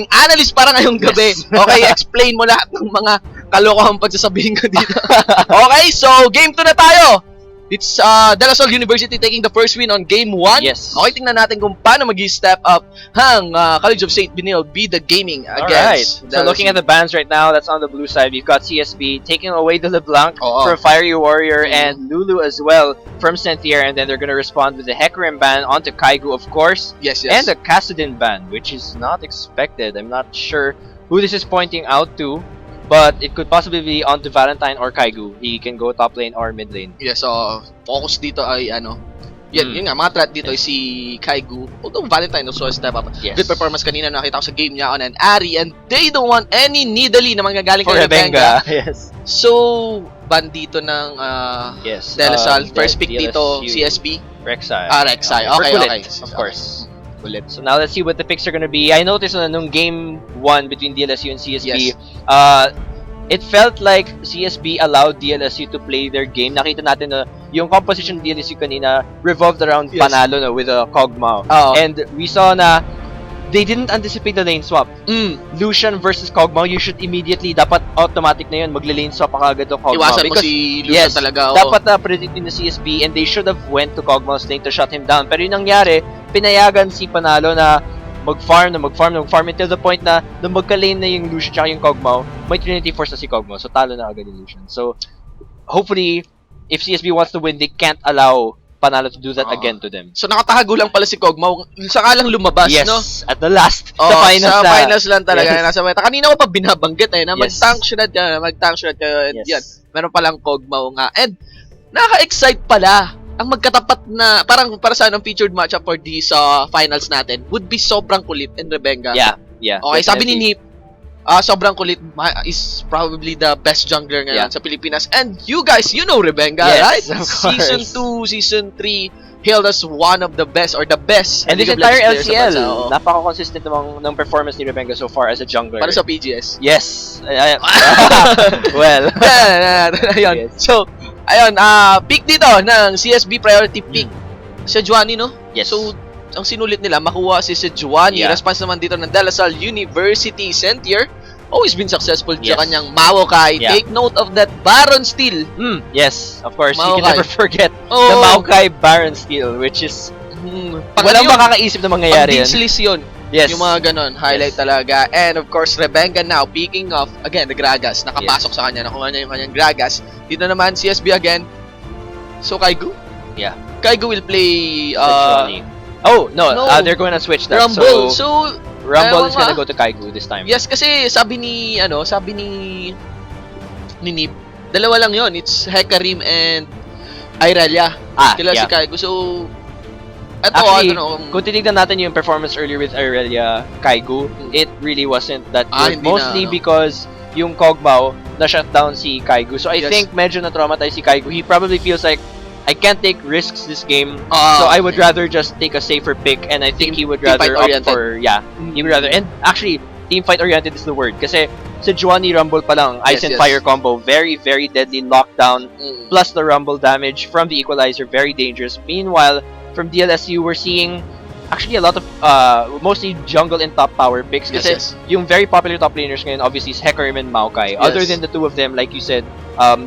Analyst para ngayong gabi. Yes. Okay, explain mo lahat ng mga kalokohang pagsasabihin ko dito. Okay, so game 2 na tayo. It's DLSU University taking the first win on game 1. Yes. Okay, tingnan natin kung paano mag-step up hang College of St. Benil be the gaming against Alright, so looking at the bans right now, that's on the blue side. We've got CSB taking away the LeBlanc from Fiery Warrior and Lulu as well from Cynthia, and then they're going to respond with the Hecarim ban onto Kaigu, of course. Yes. And the Kassadin ban, which is not expected. I'm not sure who this is pointing out to, but it could possibly be onto Valentine or Kaigu. He can go top lane or mid lane. Yes, so focus dito ay yun nga, mga threat dito ay si Kaigu. Although Valentine also a step up. Yes. Good performance kanina, nakita ko sa game niya on an Ari, and they don't want any Nidalee na manggagaling For kay Rebenga. Rebenga. Yes. So, ban dito ng Yes. DLSU. First pick dito, DLSU. CSB. Rek'Sai. Rek'Sai. For Okay, Kulit, okay. of course. Kulit. So now let's see what the picks are gonna be. I noticed nung game 1 between DLSU and CSB, Yes. it felt like CSB allowed DLSU to play their game. Nakita natin na yung composition ng DLSU kanina revolved around Panalo with a Kog'Maw. And we saw na they didn't anticipate the lane swap. Lucian versus Kog'Maw, you should immediately, dapat automatic na yun, magle-lane swap ka agad to Kog'Maw. Iwasan mo si Lucian talaga. Dapat na predict in the CSB, and they should have went to Kog'Maw's lane to shut him down. Pero yung nangyari, pinayagan si Panalo na mag-farm until the point na nung magka-lane na yung Lucian tsaka yung Kog'Maw, may Trinity Force na si Kog'Maw, so talo na agad yung Lucian. So, hopefully, if CSB wants to win, they can't allow Panalo to do that again to them. So, nakatago lang pala si Kog'Maw. Saka lang lumabas, yes, no? At the last, sa finals lang talaga. Yes. Nasa meta. Kanina ko pa binabanggit na Yes. mag-tank shot ka, and Yes. yan. Meron palang Kog'Maw nga. And, nakaka-excite pala. Ang magkatapat na, parang para sa anong featured matchup for these finals natin, would be sobrang kulit and Rebenga. Yeah. Okay, sabi ni Nip, sobrang kulit is probably the best jungler ngayon sa Pilipinas. And you guys, you know Rebenga, right? Of course. Season 2, Season 3, hailed as one of the best or the best. And this League of entire Legends players sa LCL, bansa. napaka-consistent ng performance ni Rebenga so far as a jungler. Para sa PGS. Yes. Well. Ayun. Yes. So, ayun, pick dito ng CSB priority pick. Sejuani, no? Yes. So, ang sinulit nila, makuha si Sejuani. Yeah. Response naman dito ng DLSU University Center. Always been successful sa Yes. kanyang Maokai. Yeah. Take note of that Baron Steal. Yes, of course. You Maokai. can never forget the Maokai Baron Steal, which is walang makakaisip na mangyayari yan. Pag-dinslis yun. Yes. Yung mga ganon, highlight talaga. And of course, Rebenga now, picking off, again, the Gragas. Nakapasok sa kanya, nakuha niya yung kanyang Gragas. Dito naman, CSB again. So, Kaigu? Yeah. Kaigu will play, Sejuani. No, they're going to switch that. Rumble. So, So, Rumble is gonna go to Kaigu this time. yes, kasi sabi ni Nip, dalawa lang yon. It's Hecarim and Irelia. Kila si Kaigu. So, eto, Actually, kung tinignan natin yung performance earlier with Irelia, Kaigu, it really wasn't that good. Hindi Mostly na, because yung Kog'Maw na-shut down si Kaigu. So, I Yes. think medyo na-traumatize si Kaigu. He probably feels like, I can't take risks this game, so I would rather just take a safer pick, and I think he would rather opt for, he would rather, and actually, team fight oriented is the word, kasi Sejuani Rumble pa lang, Ice and Fire combo, very, very deadly lockdown, plus the Rumble damage from the Equalizer, very dangerous. Meanwhile, from DLSU, we're seeing actually a lot of, mostly jungle and top tower picks, kasi yung very popular top laners ngayon, obviously, is Hecarim and Maokai. Other than the two of them, like you said,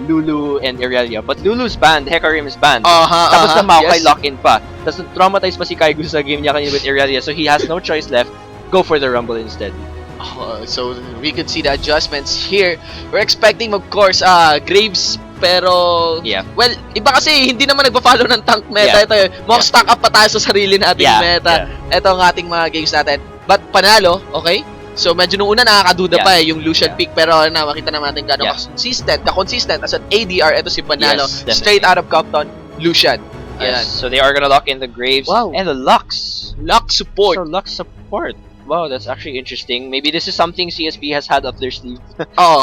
Lulu and Irelia. But Lulu's banned, Hecarim is banned. Tapos na Maokai lock-in pa. Tapos traumatized pa si Kaigu sa game niya kanina with Irelia, so he has no choice left. Go for the Rumble instead. So, we could see the adjustments here. We're expecting, of course, Graves, pero, well, iba kasi hindi naman nagpa-follow ng tank meta. Ito, stock up pa tayo sa sarili nating meta. Ito ang ating mga games natin. But, panalo, okay? So, medyo nung una nakakaduda pa yung Lucian pick, pero makita naman natin gano'ng consistent as an ADR. Ito si Panalo, straight out of Compton, Lucian. Yes, so they are gonna lock in the Graves and the Lux. Lux support. So, Lux support. Wow, that's actually interesting. Maybe this is something CSB has had up their sleeve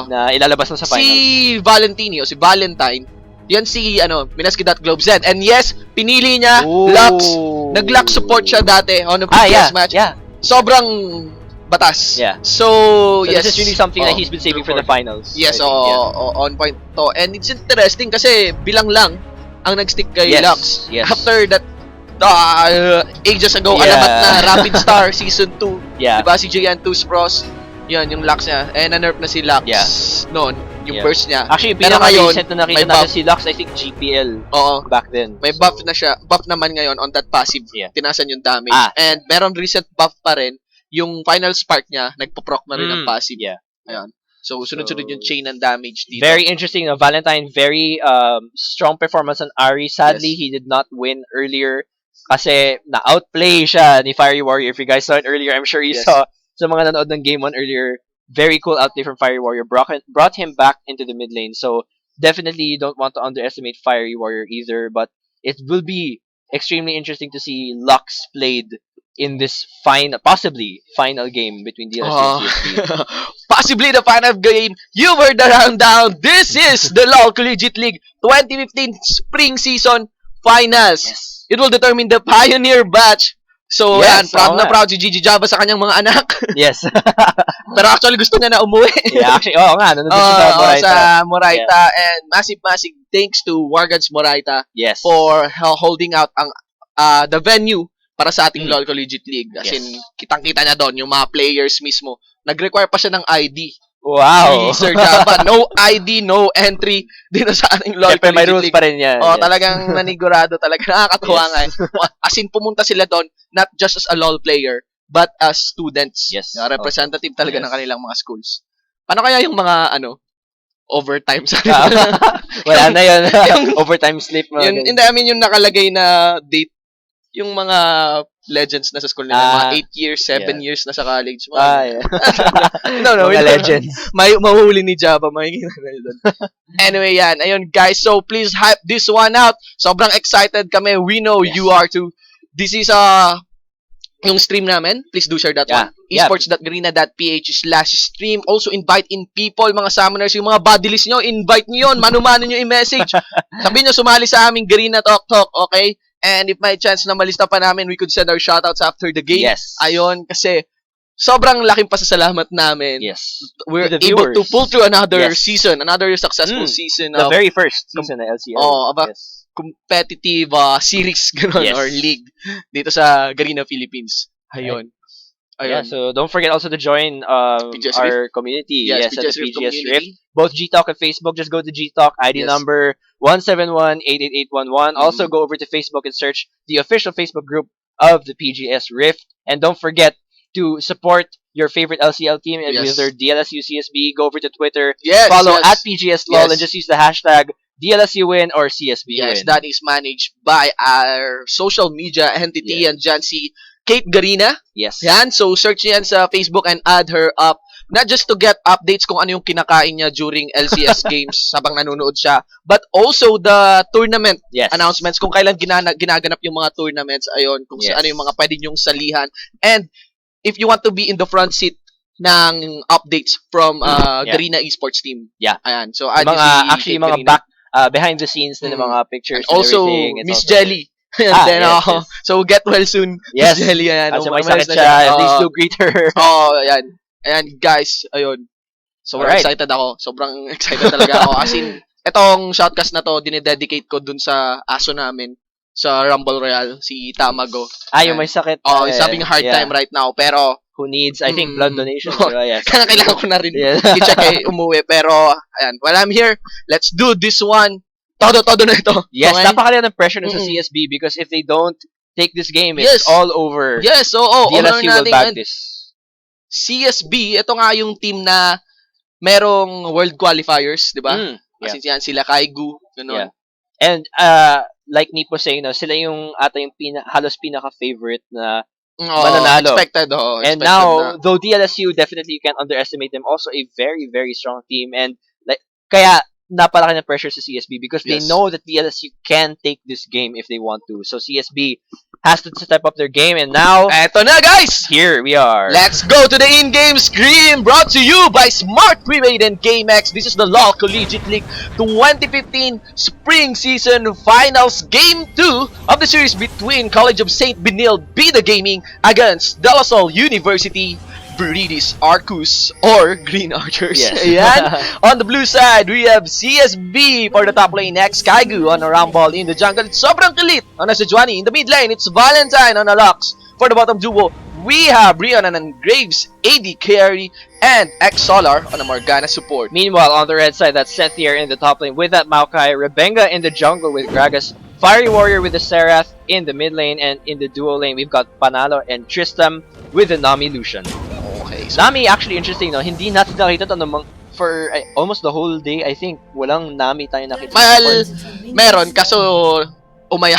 na ilalabas na sa finals. Si Valentine, yan si, Minaski.Globe Z. And yes, pinili niya, Lux. Nag-Lux support siya dati on a previous match. Sobrang batas. So yes. This is really something that he's been saving for the finals. Yes, on point to. And it's interesting kasi bilang lang ang nag-stick kay Lux. After that, ages ago, alamat na Rapid Star Season 2. Diba si Giantus Pros, yun, yung Lux niya. Na-nerf na si Lux noon, yung burst niya. Actually, pero ngayon, recent na nakita natin si Lux, I think GPL back then. May buff na siya. Buff naman ngayon on that passive. Tinasan yung damage. And meron recent buff pa rin. Yung final spark niya, nagpo-proc na rin ng passive. Ayan. So, sunod-sunod yung chain ng damage dito. Very interesting. Valentine, very strong performance on Ari. Sadly, he did not win earlier kasi na-outplay siya ni Fiery Warrior. If you guys saw it earlier, I'm sure you saw sa mga nanood ng Game 1 earlier. Very cool outplay from Fiery Warrior. Brought him back into the mid lane. So, definitely you don't want to underestimate Fiery Warrior either. But it will be extremely interesting to see Lux played in this possibly final game between DLSU and CSB. Possibly the final game. You were the rundown. This is the LoL Collegiate League 2015 Spring Season Finals. It will determine the Pioneer batch. So, proud na proud si Gigi Java sa kanyang mga anak. Yes. Pero actually, gusto niya na umuwi. Actually, nandun siya sa Moraita. And massive thanks to Wargads Moraita for holding out ang the venue para sa ating LoL Collegiate League. As in, kitang-kita niya doon, yung mga players mismo. Nag-require pa siya ng ID. Wow! Si Sir Java. No ID, no entry dito sa ating LoL Collegiate may rules League. Pa rin yan. Talagang nanigurado talaga. Nakakatuwa nga. As in, pumunta sila doon, not just as a LoL player, but as students. Representative talaga ng kanilang mga schools. Paano kaya yung mga, overtime sa wala na yun. Overtime sleep. Hindi, I mean, yung nakalagay na date, yung mga legends na sa school nila, mga 8 years, 7 years na sa college. No, mga legends. Mahuli ni Java, makikita na doon. Anyway, yan. Ayun, guys. So, please hype this one out. Sobrang excited kami. We know you are too. This is yung stream namin. Please do share that one. esports.garena.ph/stream. Also, invite in people, mga summoners, yung mga bodylist nyo, invite nyo yun. Mano-mano nyo i-message. Sabihin nyo, sumali sa aming Garena Talk Talk, okay? And if may chance na malista pa namin, we could send our shoutouts after the game. Ayun, kasi sobrang laking pasasalamat namin. We're able to pull through another season, another successful season. The very first season ng LCL. Of a competitive series or league dito sa Garena Philippines. Ayun. Yeah, so don't forget also to join our community. At the PGS Rift. Both Gtalk and Facebook. Just go to Gtalk, ID number 171-88811. Also go over to Facebook and search the official Facebook group of the PGS Rift. And don't forget to support your favorite LCL team, whether DLSU, CSB. Go over to Twitter. Follow at PGS LOL and just use the hashtag DLSU win or CSB win. That is managed by our social media entity and Jan si Kate Garena. Yan. So, search yan sa Facebook and add her up. Not just to get updates kung ano yung kinakain niya during LCS games habang nanonood siya, but also the tournament announcements, kung kailan ginaganap yung mga tournaments, ayun, kung ano yung mga pwede nyong salihan. And if you want to be in the front seat ng updates from Garena Esports team. Ayan. So, actually, mga back, behind the scenes na mga pictures and also, everything. Miss Jelly. And then, so get well soon. Yes. Miss Jelly, ayan. Kasi may sakit siya. Please do greet her. Ayan. Ayan, guys, ayun. So, excited ako. Sobrang excited talaga ako. As in, itong shoutcast na to, dinededicate ko dun sa aso namin sa Rumble Royale, si Tamago. Yung may sakit. He's having a hard time right now. Pero, who needs, I think, blood donation. Kailangan ko na rin i-check umuwi. Pero, ayan, while I'm here, let's do this one. Todo na ito. Napakalaga ng pressure sa CSB because if they don't take this game, it's all over. DLSU will bag this. CSB, ito nga yung team na merong world qualifiers, di ba? Kasi yan, sila Kaigu, gano'n. And, like Nipo saying, sila yung ata yung halos pinaka-favorite na mananalo. Expected. And now, though DLSU, definitely you can't underestimate them, also a very, very strong team. And, kaya, napalaki ng pressure sa CSB because they know that DLSU can take this game if they want to. So CSB has to step up their game, and now eto na, guys! Here we are. Let's go to the in-game screen, brought to you by Smart Prepaid and GameX. This is the LoL Collegiate League 2015 Spring Season Finals Game 2 of the series between College of St. Benilde Bida Gaming against De La Salle University Viridis Arcus or Green Archers. Ayan. On the blue side, we have CSB for the top lane. Next, Kaigu on a Rumble in the jungle. It's sobrang kilit on a Sejuani. In the mid lane, it's Valentine on a Lux. For the bottom duo, we have Rion and Graves, AD carry, and X-Solar on a Morgana support. Meanwhile, on the red side, that's Sethier in the top lane with that Maokai, Rebenga in the jungle with Gragas, Fiery Warrior with the Serath in the mid lane, and in the duo lane, we've got Panalo and Tristam with the Nami Lucian. Okay. So Nami, actually interesting, no? Hindi natin nakita to for almost the whole day, I think. Walang Nami tayo nakita. meron, kaso umaya.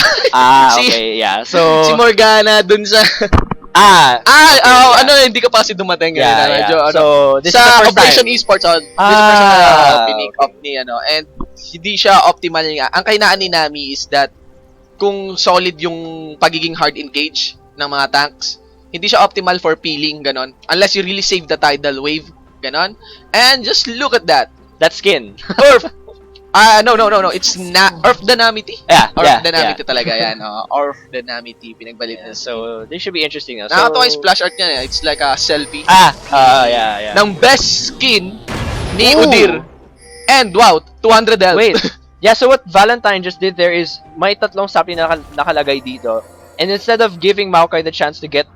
Okay, yeah. So, si Morgana dun sa... hindi ka pa kasi dumating. So, this is the sa first Operation time. Esports, this is the first time pinick up ni, and hindi siya optimal nga. Ang kainaan ni Nami is that kung solid yung pagiging hard engage ng mga tanks, hindi siya optimal for peeling, ganon. Unless you really save the tidal wave, ganon. And just look at that. That skin. Orf! No. It's Orf the Namity. Orf the Namity talaga yan. Orf the Namity. Pinagbalit na. So, this should be interesting. So, nakakatawa yung splash art niya. It's like a selfie. Yeah. Ng best skin ni Udyr. And wow, 200 health. Wait. Yeah, so what Valentine just did there is may tatlong sapi na nakalagay dito. And instead of giving Maokai the chance to get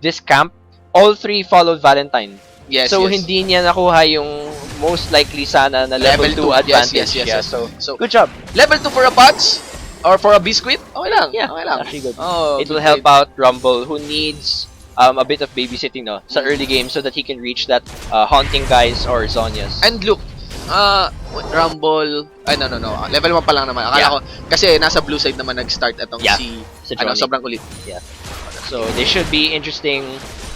this camp, all three followed Valentine. Yes, so hindi niya nakuha yung most likely sana na level 2 advantage. Yes. So good job. Level 2 for a Pots or for a Biscuit? Okay lang. Yeah, okay lang. Actually good. It will help out Rumble who needs a bit of babysitting sa early game so that he can reach that haunting guys or Zonias. And look, Rumble, no. Level 1 pa lang naman. Akala ko, kasi nasa blue side naman nag-start itong si sobrang kulit. Yeah. So, they should be interesting.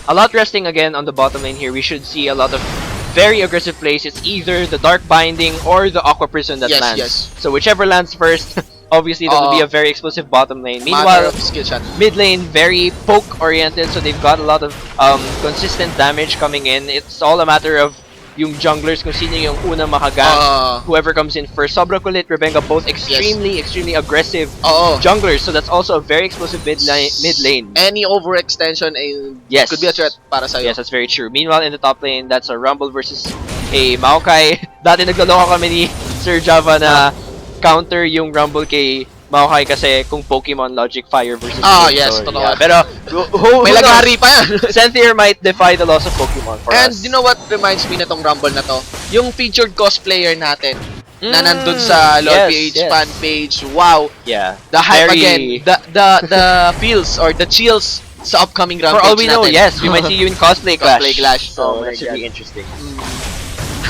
A lot resting again on the bottom lane here. We should see a lot of very aggressive plays. It's either the Dark Binding or the Aqua Prison that lands. Yes. So, whichever lands first, obviously that will be a very explosive bottom lane. Meanwhile, mid lane, very poke-oriented. So, they've got a lot of consistent damage coming in. It's all a matter of yung junglers kung sino yung unang makagang, whoever comes in first. Sobrang kulit, Rebenga, both extremely aggressive junglers. So that's also a very explosive mid lane. Any overextension could be a threat para sa'yo. Yes, that's very true. Meanwhile, in the top lane, that's a Rumble versus a Maokai. Dati nagloloko kami ni Sir Java na counter yung Rumble kay Maokai kasi kung Pokemon Logic Fire versus yes, totoo. Yeah. Pero may lagari pa yan. Sethier might defy the laws of Pokemon for us. And you know what reminds me na tong Rumble na to? Yung featured cosplayer natin na nandun sa LoLPH fan page. Wow. Yeah. The hype again. The feels or the chills sa upcoming Rampage natin. For all we know, natin. yes, we might see you in Cosplay Clash. So, that should be interesting.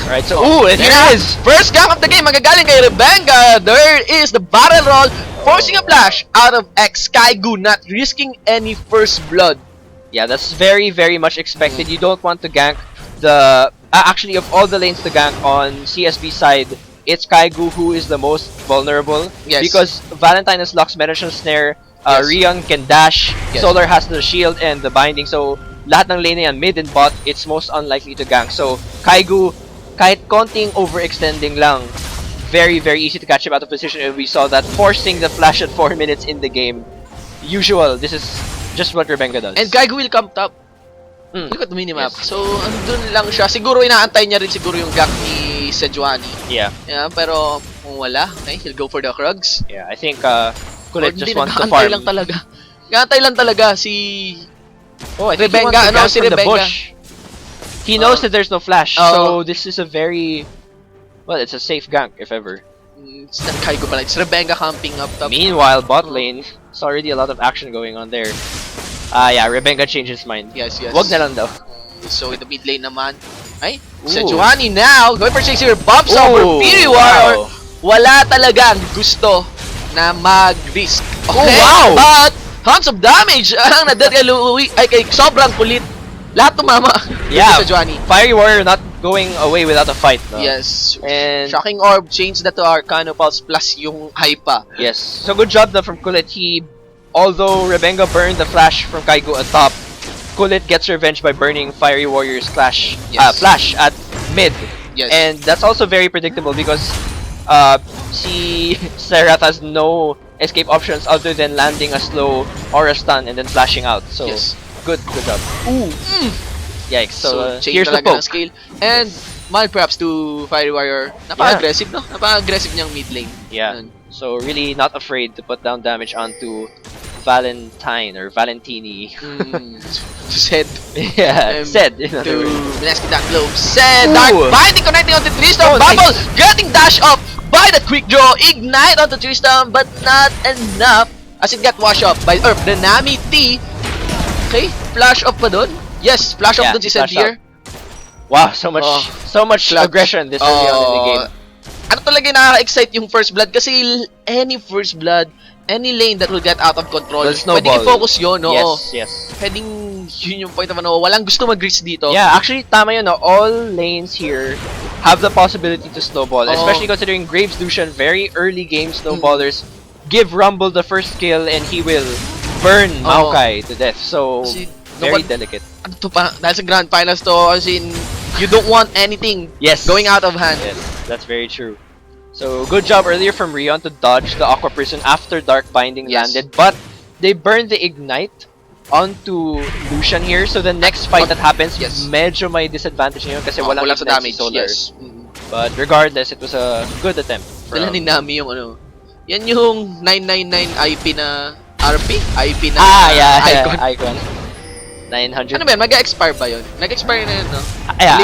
Alright, so and here it is! First gang of the game, magagaling kay Rebenga. There is the barrel roll, forcing a flash out of X Kaigu, not risking any first blood. Yeah, that's very much expected. You don't want to gank the... actually, of all the lanes to gank on CSB side, it's Kaigu who is the most vulnerable. Yes. Because Valentine has Lux Meditation Snare, Rion can dash, Solar has the shield and the binding, so lahat ng lane na yan, mid and bot, it's most unlikely to gank. So, Kaigu, kahit konting overextending lang, very easy to catch him out of position, and we saw that forcing the flash at 4 minutes in the game. Usual, this is just what Rebenga does. And Kaigu will come top. Look at the minimap. Yes. So, andun lang siya. Siguro inaantay niya rin siguro yung gank ni Sejuani. Yeah, pero kung wala, okay, he'll go for the Krugs. Yeah, I think Kulit just wants to farm. Nag-aantay lang talaga si Rebenga. Si Rebenga. He knows that there's no flash, so this is a very... Well, it's a safe gank, if ever. It's not Kaigo pala. It's Rebenga camping up top. Meanwhile, bot lane, it's already a lot of action going on there. Yeah, Rebenga changed his mind. Yes. Wag na lang daw. So, in the mid lane naman, Sejuani now, going for 6-0 bumps over Fury Warrior. Wala talagang gusto na mag-risk. Okay, but tons of damage ang nadadali ay kay sobrang kulit. Lahat tumama. Yeah, Sejuani. Fiery Warrior not going away without a fight. No? Yes. And Shocking Orb, change that to Arcano Pulse plus yung Hypa. Yes. So good job na from Kulit. Although Rebenga burned the flash from Kaigo atop, Kulit gets revenge by burning Fiery Warrior's flash at mid. Yes. And that's also very predictable because si Serath has no escape options other than landing a slow or a stun and then flashing out. So good job. Yikes. So here's the poke. Scale. And mild perhaps to Fiery Warrior. Napaka-aggressive, no? Napaka-aggressive niyang mid lane. Yeah. So really not afraid to put down damage onto Valentine or Valentini. Said. Yeah, said. In other To words. Mineski that globe. Said. Dark Binding connecting onto Tristan. Oh, Bubble nice. getting dash up by the quick draw. Ignite onto Tristan, but not enough. As it got washed up by Earth. The Nami T. Okay, flash up pa dun? Yes, flash up dun si Sentir. Wow, so much Clutch. aggression this early on in the game. Ano talaga yung nakaka-excite yung first blood? Kasi any first blood, any lane that will get out of control, pwedeng i-focus yun, no? Yes. Pwedeng yun yung point naman, no? Walang gusto mag-reach dito. Yeah, actually, tama yun, no? All lanes here have the possibility to snowball, especially considering Graves Lucian, very early game snowballers, give Rumble the first kill and he will burn Maokai to death. So, very delicate. Ano to pa? Dahil sa Grand Finals to, as in, you don't want anything going out of hand. Yes, that's very true. So, good job earlier from Rion to dodge the Aqua Prison after Dark Binding landed, but they burned the Ignite onto Lucian here, so the next fight that happens, medyo may disadvantage niyo kasi walang sa damage. Si Solar. But regardless, it was a good attempt. Dala ni Nami yung ano, yan yung 999 IP na RP? IP na Icon. 900. Ano ba yan? Mag-expire ba yun? Nag-expire na yun, no?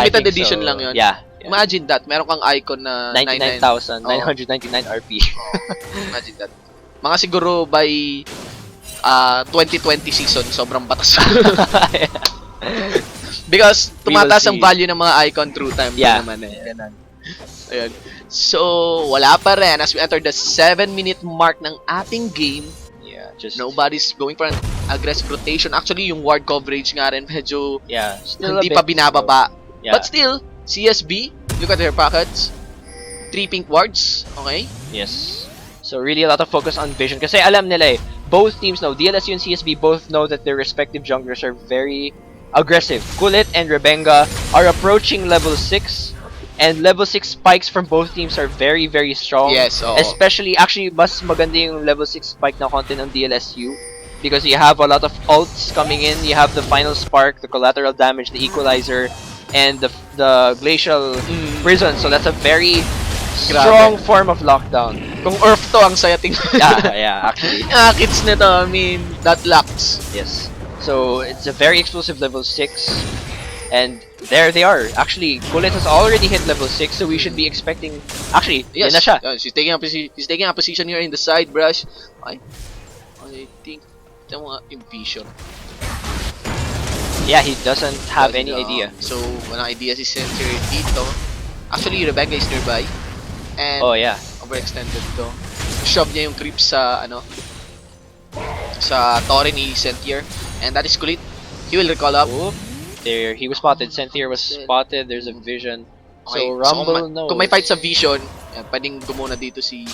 Limited edition lang yun. Yeah. Imagine that, meron kang icon na 99,999 RP. Imagine that. Mga siguro by 2020 season, sobrang batas. Because tumataas ang value ng mga icon through time. Naman eh. Ayun. So, wala pa rin. As we enter the 7-minute mark ng ating game, nobody's going for an aggressive rotation. Actually, yung ward coverage nga rin medyo hindi pa binababa. But still, CSB, look at their pockets. 3 pink wards, okay? Yes. So really a lot of focus on vision. Kasi alam nila both teams know, DLSU and CSB both know that their respective junglers are very aggressive. Kulit and Rebenga are approaching level 6. And level 6 spikes from both teams are very, very strong. Yes, especially, actually, mas maganda yung level 6 spike na content ng DLSU. Because you have a lot of ults coming in. You have the final spark, the collateral damage, the equalizer, and the glacial prison. So that's a very strong form of lockdown. Kung Earth to, ang saya tingnan. Yeah, actually. Kits nito, I mean, that locks. Yes. So it's a very explosive level 6. And there they are. Actually, Kulit has already hit level 6, so we should be expecting... Actually, yes, yun na siya. He's taking a position here in the side brush. I think yung vision. Yeah, he doesn't have any idea. So, walang idea si Center dito. Actually, Rebecca is nearby. And overextended to. Shove niya yung creep sa sa Torre ni Sentier. And that is Kulit. He will recall up. There, he was spotted. Sentier was spotted. There's a vision. Okay. So, Rumble knows. Kung may fight sa vision, pwedeng gumuna dito si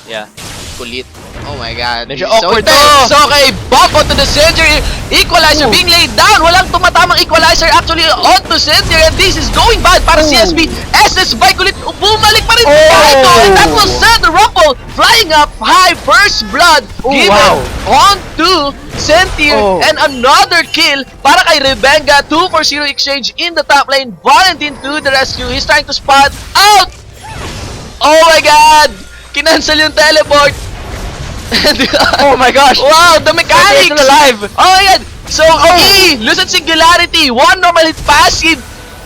Kulit. Oh my god. Medyo awkward so okay, bump onto the center. Equalizer being laid down. Walang tumatamang equalizer actually onto center. And this is going bad para CSB. SS by Kulit. Bumalik pa rin Kaito. And that will send the Rumble flying up high. First blood given onto Sentir. And another kill para kay Rebenga. 2 for 0 exchange in the top lane. Valentin to the rescue. He's trying to spot out. Oh my god. Kinancel yung teleport. Oh my gosh! Wow, the mechanics! Still alive! Oh my god! So, Lucid Singularity, 1 normal hit passive.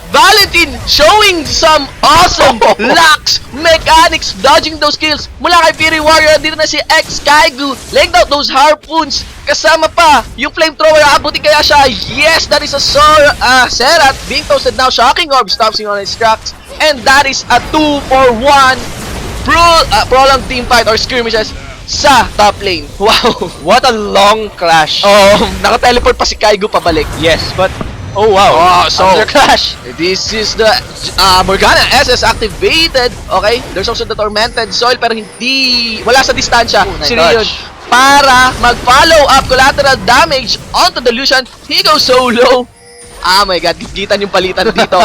Valentin showing some awesome locks, mechanics, dodging those kills. Mula kay Fury Warrior, dito na si X Kaigu, laying out those harpoons. Kasama pa, yung flamethrower, abutin kaya siya. Yes, that is a Serat being toasted now. Shocking Orb stops him on his tracks. And that is a 2 for 1 prolonged team fight or skirmishes sa top lane. Wow! What a long clash! Naka-teleport pa si Kaigo pabalik. Yes, but wow! So clash! This is the Morgana SS activated. Okay, there's also the Tormented Soil pero wala sa distansya. Si Rion para mag-follow up collateral damage onto the Lucian. He goes solo. Ah my god, gigitan yung palitan dito.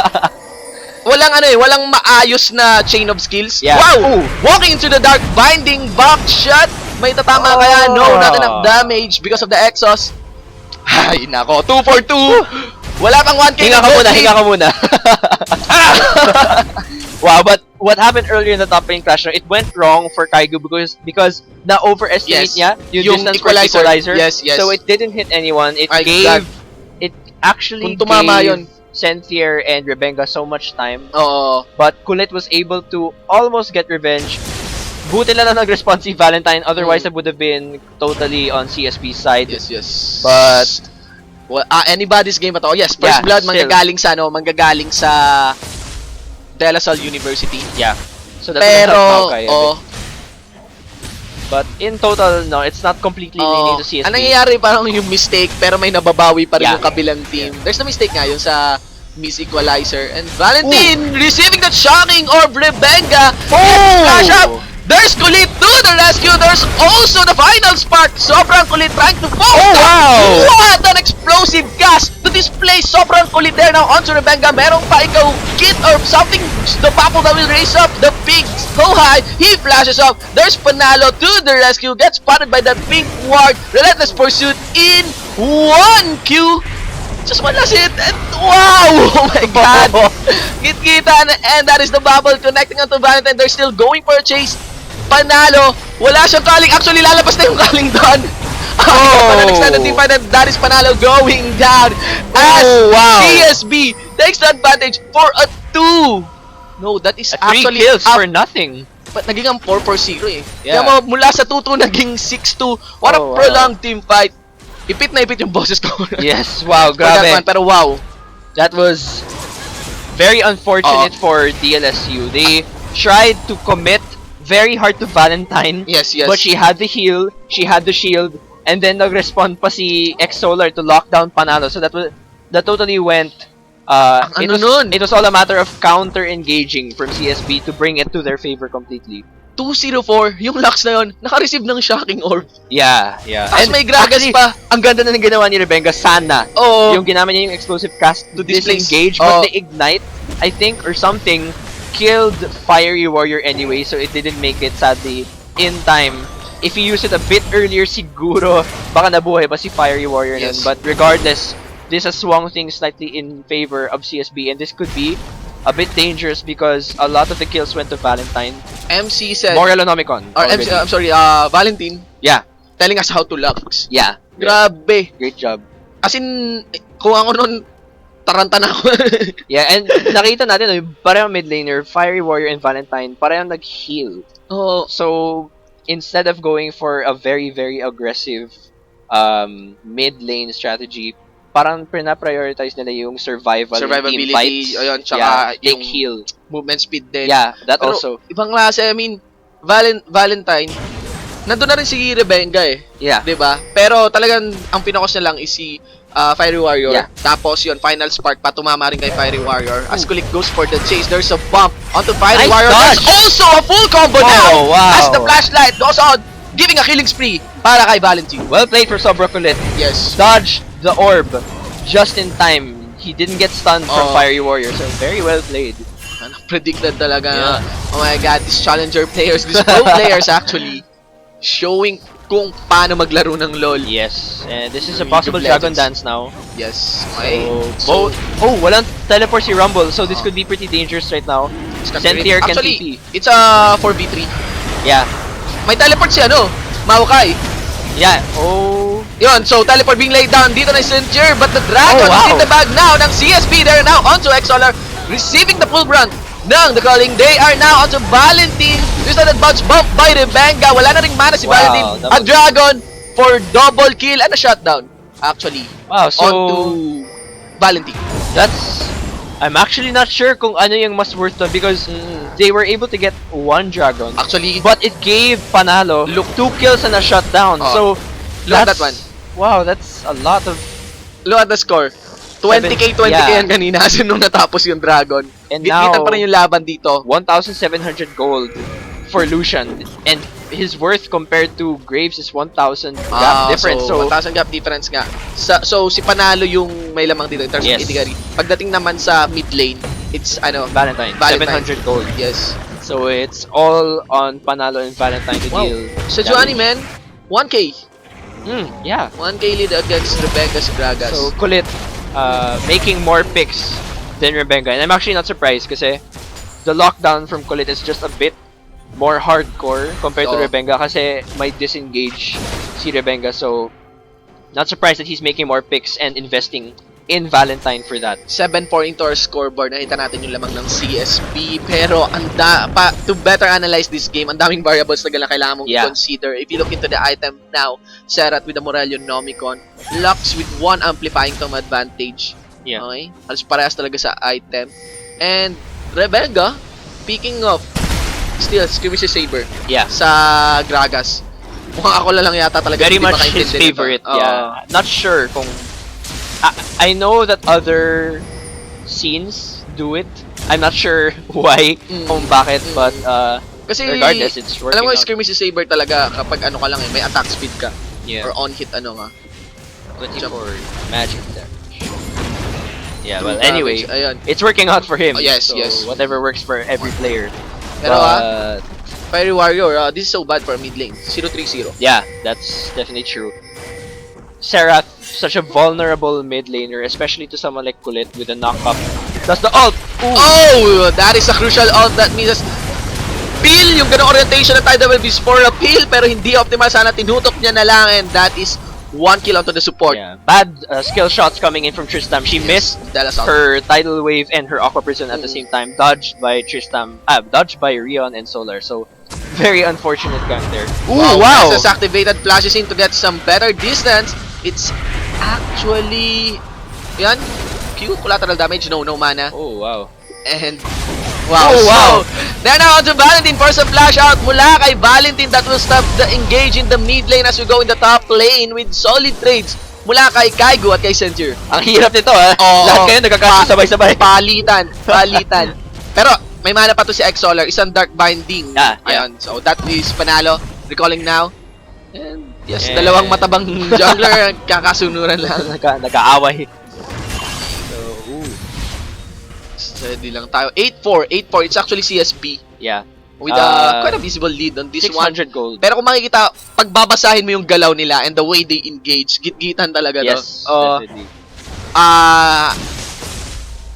Walang maayos na chain of skills. Wow! Walking into the dark, binding back shot. May tatama kaya? No, not enough damage because of the exhaust. Ay, nako. 2 for 2. Wala pang 1k. Hinga ka muna. Wow, but what happened earlier in the top lane clash, it went wrong for Kaigo because na-overestimate niya yung distance equalizer. Yes. So it didn't hit anyone. It actually kung tumama gave yun, Senthier and Rebenga so much time. Oo. But Kulit was able to almost get revenge. Buti lang na nag-respond si Valentine, otherwise it would have been totally on CSB's side. Yes. But anybody's game ito. Yes, first blood manggagaling sa DLSU University. Yeah. So that's pero but in total, no, it's not completely leaning to CSB. Ang nangyayari parang yung mistake, pero may nababawi pa rin yung kabilang team. There's no mistake nga yun sa miss equalizer. And Valentine receiving that shocking orb, Rebenga. Flash up! There's Kulit to the rescue. There's also the final spark. Sobrang Kulit trying to fall. Wow! What an explosive cast to display. Sobrang Kulit there now onto Rebenga. Merong pa ikaw kit or something. The Papo that will raise up the pink so high. He flashes up. There's Panalo to the rescue. Gets spotted by that pink ward. Relentless pursuit in 1Q. Just one last hit, and wow! Oh my god! Kita, and that is the bubble connecting onto Valentine. They're still going for a chase. Panalo, wala siyang calling. Actually, lalabas na yung calling doon. Extended team fight, and that is Panalo going down. As CSB takes the advantage for a 2. No, that is actually 3 kills for nothing. But naging ang 4-4-0 eh. Yeah. Kaya mula sa 2-2 naging 6-2. What a prolonged team fight. Ipit na ipit yung boses ko. Yes, wow, grabe. Pero wow. That was very unfortunate for DLSU. They tried to commit very hard to Valentine. Yes. But she had the heal, she had the shield, and then nag-respond pa si X-Solar to lock down Panalo. So that totally went it was all a matter of counter-engaging from CSB to bring it to their favor completely. 204, yung Lux na yun, naka-receive ng shocking orb. Yeah. And may Gragas pa. Ang ganda na ng ginawa ni Rebenga, sana. Yung ginamit niya yung explosive cast to disengage, but the ignite, I think, or something, killed Fiery Warrior anyway, so it didn't make it, sadly, in time. If he used it a bit earlier, siguro, baka nabuhay pa si Fiery Warrior nun. But regardless, this has swung things slightly in favor of CSB, and this could be a bit dangerous because a lot of the kills went to Valentine. MC said... Moralonomicon. Or MC, I'm sorry, Valentine. Yeah. Telling us how to Lux. Yeah. Grabe. Great job. As in, kung ako nun, taranta na ako. Yeah, and nakita natin, parehong mid laner, Fiery Warrior and Valentine, parehong nag-heal. So, instead of going for a very, very aggressive mid lane strategy, parang pina-prioritize nila yung survivability, team fights. Ayun, tsaka yung heal. Movement speed din. Yeah, that pero, also. Ibang klase, I mean, Valentine, nandun na rin si Rebenga eh. Yeah. Diba? Pero talagang, ang pinokos niya lang is si Fiery Warrior. Yeah. Tapos yun, final spark pa, tumama rin kay Fiery Warrior. As Kulik goes for the chase, there's a bump onto Fiery Warrior. There's also a full combo now! Wow. As the flashlight goes on, giving a killing spree para kay Valentine. Well played for Sobra Kulit. Yes. Dodged the orb just in time. He didn't get stunned from Fiery Warrior, so very well played. Predicted talaga. Yeah. Oh my god, these challenger players, these pro players actually showing kung paano maglaro ng LoL. Yes, and this is a possible Dragon Dance now. Yes. Okay. So walang teleport si Rumble, so this could be pretty dangerous right now. Senthier can actually, it's a 4v3. Yeah. May teleport si Maokai. Yeah. Yun, so teleport being laid down dito na Senthier, but the Dragon is in the bag now ng CSB. They're now onto X-Solar, receiving the full brunt ng the calling. They are now onto Valentine. There's that bounce bump by Rebenga. Wala na ring mana si Valentine. A Dragon for double kill and a shutdown. Actually, so onto Valentine. I'm actually not sure kung ano yung mas worth to because they were able to get one Dragon. Actually, but it gave Panalo 2 kills and a shutdown. So look at that one. Wow, that's a lot of... Look at the score. 20k yan kanina kasi nung natapos yung Dragon. And now, pa rin yung laban dito. 1,700 gold for Lucian. And his worth compared to Graves is 1,000 gap difference. So 1,000 gap difference nga. So si Panalo yung may lamang dito in terms of Itigari. Pagdating naman sa mid lane, it's Valentine. 700 gold. Yes. So it's all on Panalo and Valentine to deal. So Johnny, man, 1k. Yeah. 1k lead against Rebenga's Gragas. So Kulit making more picks than Rebenga. And I'm actually not surprised kasi the lockdown from Kulit is just a bit more hardcore compared to Rebenga kasi may disengage si Rebenga, so not surprised that he's making more picks and investing in Valentine for that. 7-4 into our scoreboard. Nakita natin yung lamang ng CSB. Pero to better analyze this game, ang daming variables na kailangan mong consider. If you look into the item now, Serat with the Morelio Nomicon, Lux with 1 amplifying tom advantage. Yeah. Okay? Halos parehas talaga sa item. And Rebenga, picking of still Skirmishes Saber sa Gragas. Mukhang ako lang yata talaga very much his favorite. Yeah. Not sure kung I know that other scenes do it. I'm not sure why, kung bakit, but kasi regardless, it's working. Alam mo, out. Skirmishes Saber talaga kapag ano ka lang may attack speed ka. Yeah. Or on-hit ano nga. 24 magic damage. Yeah, well, anyway, it's working out for him. Yes, so yes. Whatever works for every player. Pero Fiery Warrior, this is so bad for mid lane. 0-3-0. Yeah, that's definitely true. Serath, such a vulnerable mid laner, especially to someone like Kulit with a knock-up. That's the ult! Ooh. Oh! That is a crucial ult that means peel! Yung ganong orientation na tayo will be for a peel, pero hindi optimal. Sana tinutok niya na lang, and that is 1 kill onto the support. Yeah. Bad skill shots coming in from Tristam. She missed her Tidal Wave and her Aqua Prison at the same time. Dodged by Tristam. Dodged by Rion and Solar. So, very unfortunate gank there. Ooh, wow! Has activated flashes in to get some better distance. It's actually... Yan. Q, collateral damage. No mana. Oh, wow. And... Wow, wow! Then now on to Valentine for some flash out mula kay Valentine that will stop the engage in the mid lane as we go in the top lane with solid trades mula kay Kaigo at kay Sentir. Ang hirap nito lahat kayo nagkakaso sabay-sabay. Palitan. Pero may mana pa to si X-Solar, isang Dark Binding. Ayun, so that is panalo. Recalling now. And yes, dalawang matabang jungler kakasunuran lang. Nag-aaway. Steady lang tayo. 8-4. It's actually CSB. Yeah. With quite a visible lead on this 600 one. gold. Pero kung makikita, pagbabasahin mo yung galaw nila and the way they engage, git-gitan talaga to. Yes, definitely.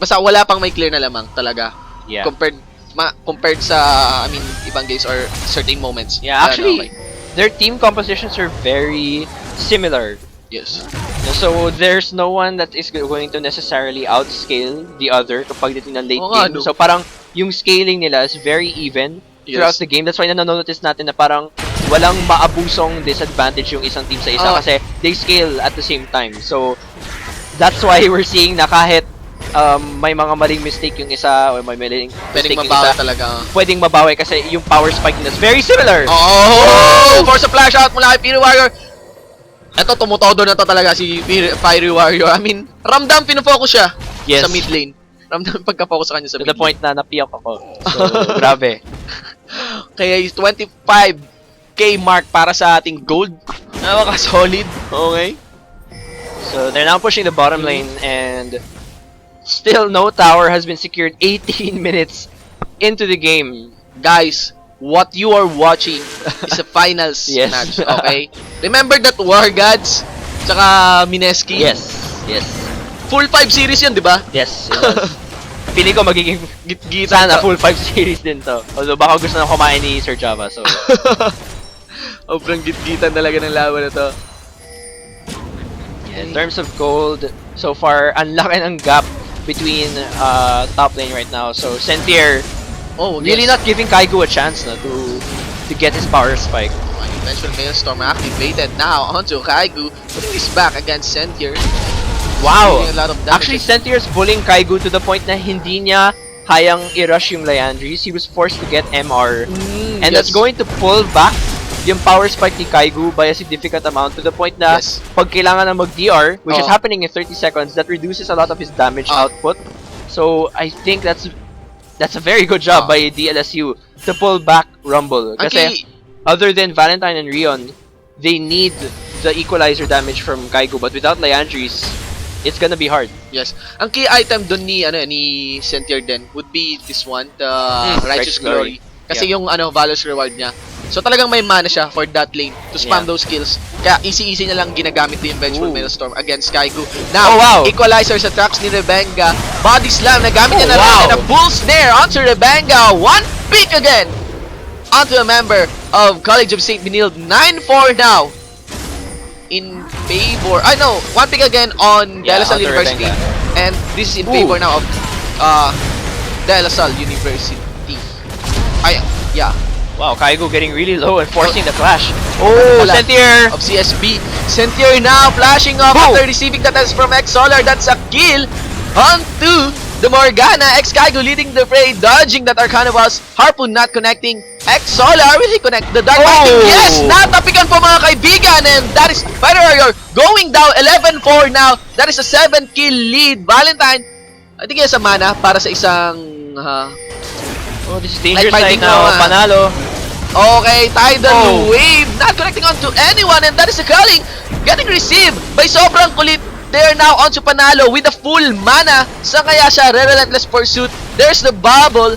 Basta wala pang may clear na lamang talaga. Yeah. Compared sa, ibang games or certain moments. Yeah, actually, their team compositions are very similar. Yes. So, there's no one that is going to necessarily outscale the other kapag dating ng late game. So, parang yung scaling nila is very even throughout the game. That's why nanonotice natin na parang walang maabusong disadvantage yung isang team sa isa kasi they scale at the same time. So, that's why we're seeing na kahit may mga maling mistake yung isa o may maling mistake yung isa, talaga. Pwedeng mabawi kasi yung power spike nila is very similar. Force a flash out mula kay Fiery Warrior. Ito, tumutodo na to talaga si Fiery Warrior. Ramdam, pinofocus siya sa mid lane. Ramdam pagka-focus sa kanya sa mid lane. To the point na napiyak ako. So, grabe. Kaya 25k mark para sa ating gold. Napaka-solid. Okay. So, they're now pushing the bottom lane and still no tower has been secured 18 minutes into the game. Guys, what you are watching is a finals match, okay? Remember that War Gods tsaka Mineski? Yes. Full 5 series yun, di ba? Yes, it was. Feeling ko magiging git-gitan sana full 5 series din to. Although baka gusto na kumain ni Sir Java, so... Sobrang git-gitan talaga ng laban na to. Yeah, in terms of gold, so far, ang laki ng gap between top lane right now. So, Sentier really not giving Kaigo a chance to get his power spike. Eventual Maelstrom activated now onto Kaigo, putting his back against Sentier. Wow! Actually, Sentier's bullying Kaigo to the point na hindi niya kayang i-rush yung Liandry's. He was forced to get MR. And that's going to pull back yung power spike ni Kaigo by a significant amount to the point na pag kailangan na mag-DR, which is happening in 30 seconds, that reduces a lot of his damage output. So, I think that's a very good job by DLSU to pull back Rumble. Kasi other than Valentine and Rion, they need the equalizer damage from Kaigo. But without Liandry's, it's gonna be hard. Yes. Ang key item dun ni Sentier din would be this one, the Righteous Glory. Kasi yung Valor's reward niya, So talagang may mana siya for that lane to spam those kills. Kaya easy-easy na lang ginagamit yung Vengeful Maelstrom against Kaigu. Now, equalizer sa traps ni Rebenga. Body slam, nagamit niya na lang. And a bull snare onto Rebenga. One pick again onto a member of College of St. Benilde. 9-4 now in favor. No, one pick again on DLSU University. And this is in favor now of DLSU University. Yeah. Wow, Kaigu getting really low and forcing the flash. Oh, Sentier of CSB. Sentier now flashing off after receiving the test from X-Solar. That's a kill onto the Morgana. X-Kaigu leading the fray, dodging that Arcana Boss. Harpoon not connecting. X-Solar, will he connect the Dark Binding? Yes! Natapikan po mga kaibigan, and that is Fighter Warrior going down 11-4 now. That is a 7-kill lead. Valentine, I think yes, a mana para sa isang this is dangerous right now. Panalo. Okay, Tidal Wave not connecting onto anyone, and that is a calling getting received by sobrang kulit. They are now onto Panalo with a full mana. Saan kaya siya? Relentless Pursuit. There's the bubble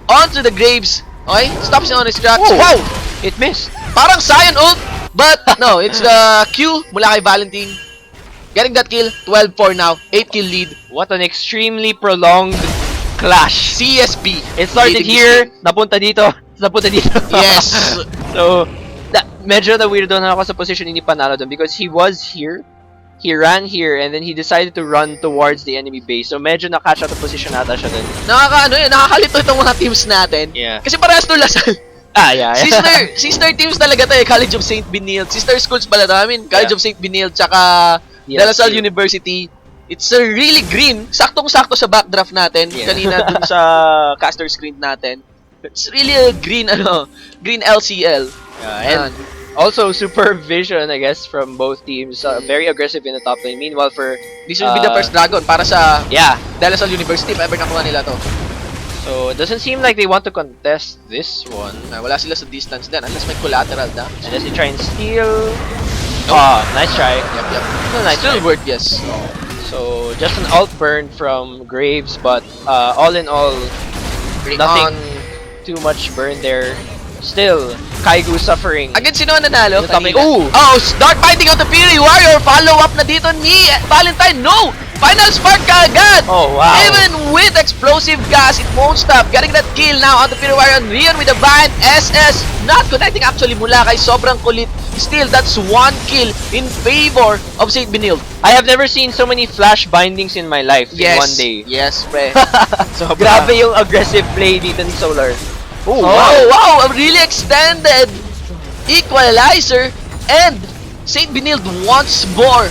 onto the Graves. Okay, stops on his tracks. Wow! It missed. Parang Sion ult, but no, it's the Q mula kay Valentine. Getting that kill, 12-4 now, 8-kill lead. What an extremely prolonged clash. CSB. It started here, napunta dito, napunta dito. Yes. So, medyo na weirdo na ako sa position ni Panalo doon because he was here, he ran here, and then he decided to run towards the enemy base. So, medyo na-catch out the position nata siya doon. Nakakalito itong mga teams natin. Yeah. Kasi parehas to Lasal. Yeah. Sister teams talaga to College of St. Benilde. Sister schools pala namin. College of St. Benilde, tsaka DLSU University. It's a really green. Saktong-sakto sa backdraft natin. Kanina dun sa caster screen natin. It's really a green, green LCL. And also supervision, I guess, from both teams. Very aggressive in the top lane. Meanwhile, this will be the first dragon para sa DLSU University if ever nakuha nila to. So, it doesn't seem like they want to contest this one. Wala sila sa distance din unless may collateral na. Unless they try and steal. Nice try. Yep. No, nice Still work, yes. So, just an alt burn from Graves, but all in all, nothing too much burn there. Still, Kaigu suffering. Against sino ang nanalo? Ooh! Dark Binding on the Fury Warrior. Follow-up na dito ni Valentine. No! Final spark kaagad! Oh, wow. Even with explosive gas, it won't stop. Getting that kill now on the Fury Warrior. Rion with the bind. SS not connecting actually mula kay sobrang kulit. Still, that's one kill in favor of St. Benilde. I have never seen so many flash bindings in my life in one day. Yes, pre. So, grabe yung aggressive play dito ni Solar. Wow! A really extended equalizer, and St. Benilde once more.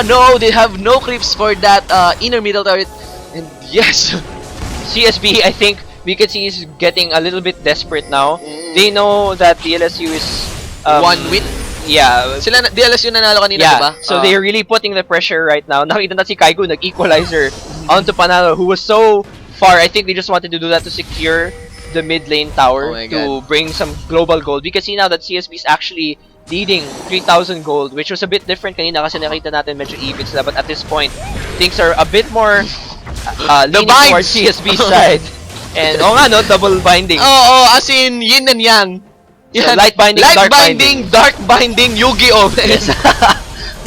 No, they have no creeps for that inner middle turret. And yes, CSB, I think we can see is getting a little bit desperate now. They know that DLSU is one win. Yeah. Sila DLSU nanalo kanina, diba? So they're really putting the pressure right now. Nakita na si Kaigu nag-equalizer onto Panalo, who was so far. I think they just wanted to do that to secure the mid lane tower to bring some global gold. We can see now that CSB is actually leading 3,000 gold, which was a bit different kanina kasi nakita natin medyo even sila. But at this point, things are a bit more leaning towards CSB's side. And double binding. As in yin and yang. So, light binding, dark binding, Yu-Gi-Oh! Yes.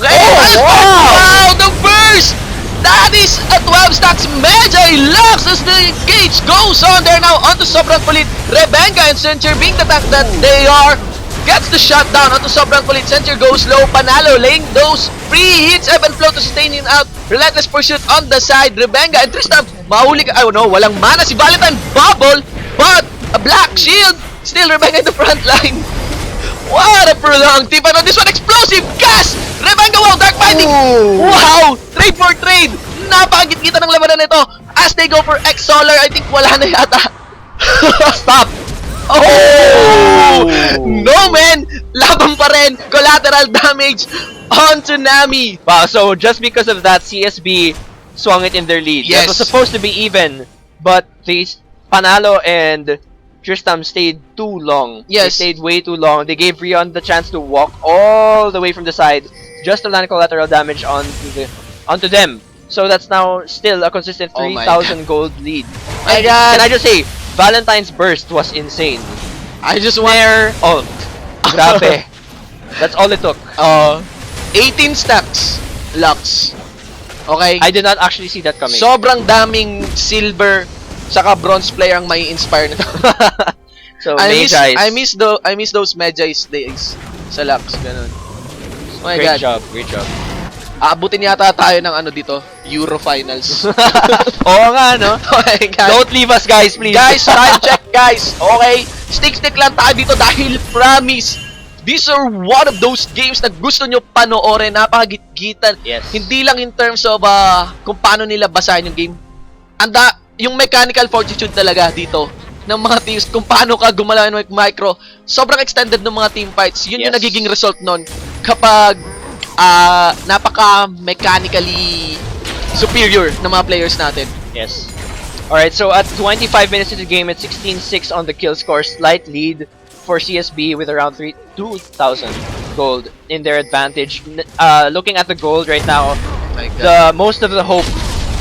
Wow! The burst! That is a 12 stacks Medjay Lux as the engage goes on there now onto sobrang kulit. Rebenga and Center being the tank that they are. Gets the shot down onto sobrang kulit. Center goes low. Panalo laying those free hits. Evan Flow to sustain him out. Relentless Pursuit on the side. Rebenga and Tristan. Mahuli ka. Walang mana si Valentine. Bubble. But a black shield. Still Rebenga in the front line. What a prolonged tip. This one explosive gas. Rebenga, wow, Dark Binding. Wow, trade for trade. Napakagit-kita ng labanan nito. As they go for X-Solar, I think wala na yata. Stop. No, man. Laban pa rin. Collateral damage onto Nami. Wow, so just because of that, CSB swung it in their lead. Yes. It was supposed to be even, but Panalo and Tristam stayed too long. Yes. They stayed way too long. They gave Rion the chance to walk all the way from the side just to land collateral damage onto them. So that's now still a consistent 3,000 gold lead. And can I just say, Valentine's burst was insane. I just want... Snare, ult. Grabe. That's all it took. 18 stacks. Lux. Okay? I did not actually see that coming. Sobrang daming silver saka bronze player ang may inspire nito. So, Magi. I miss those Magi's days sa Lux, ganun. Oh my Great God. job, great job. Aabutin yata tayo ng ano dito, Euro Finals. Oo nga, no? Oh my God. Don't leave us, guys, please. Guys, time check, guys. Okay? Stick lang tayo dito dahil promise, these are one of those games na gusto nyo panoorin, napakagitgitan. Yes. Hindi lang in terms of kung paano nila basahin yung game. Yung mechanical fortitude talaga dito ng mga teams, kung paano ka gumalaw ng micro. Sobrang extended ng mga team fights. Yun yung nagiging result nun kapag napaka-mechanically superior ng mga players natin. Yes. Alright, so at 25 minutes into the game, it's 16-6 on the kill score. Slight lead for CSB with around 2,000 gold in their advantage. Looking at the gold right now, most of the hope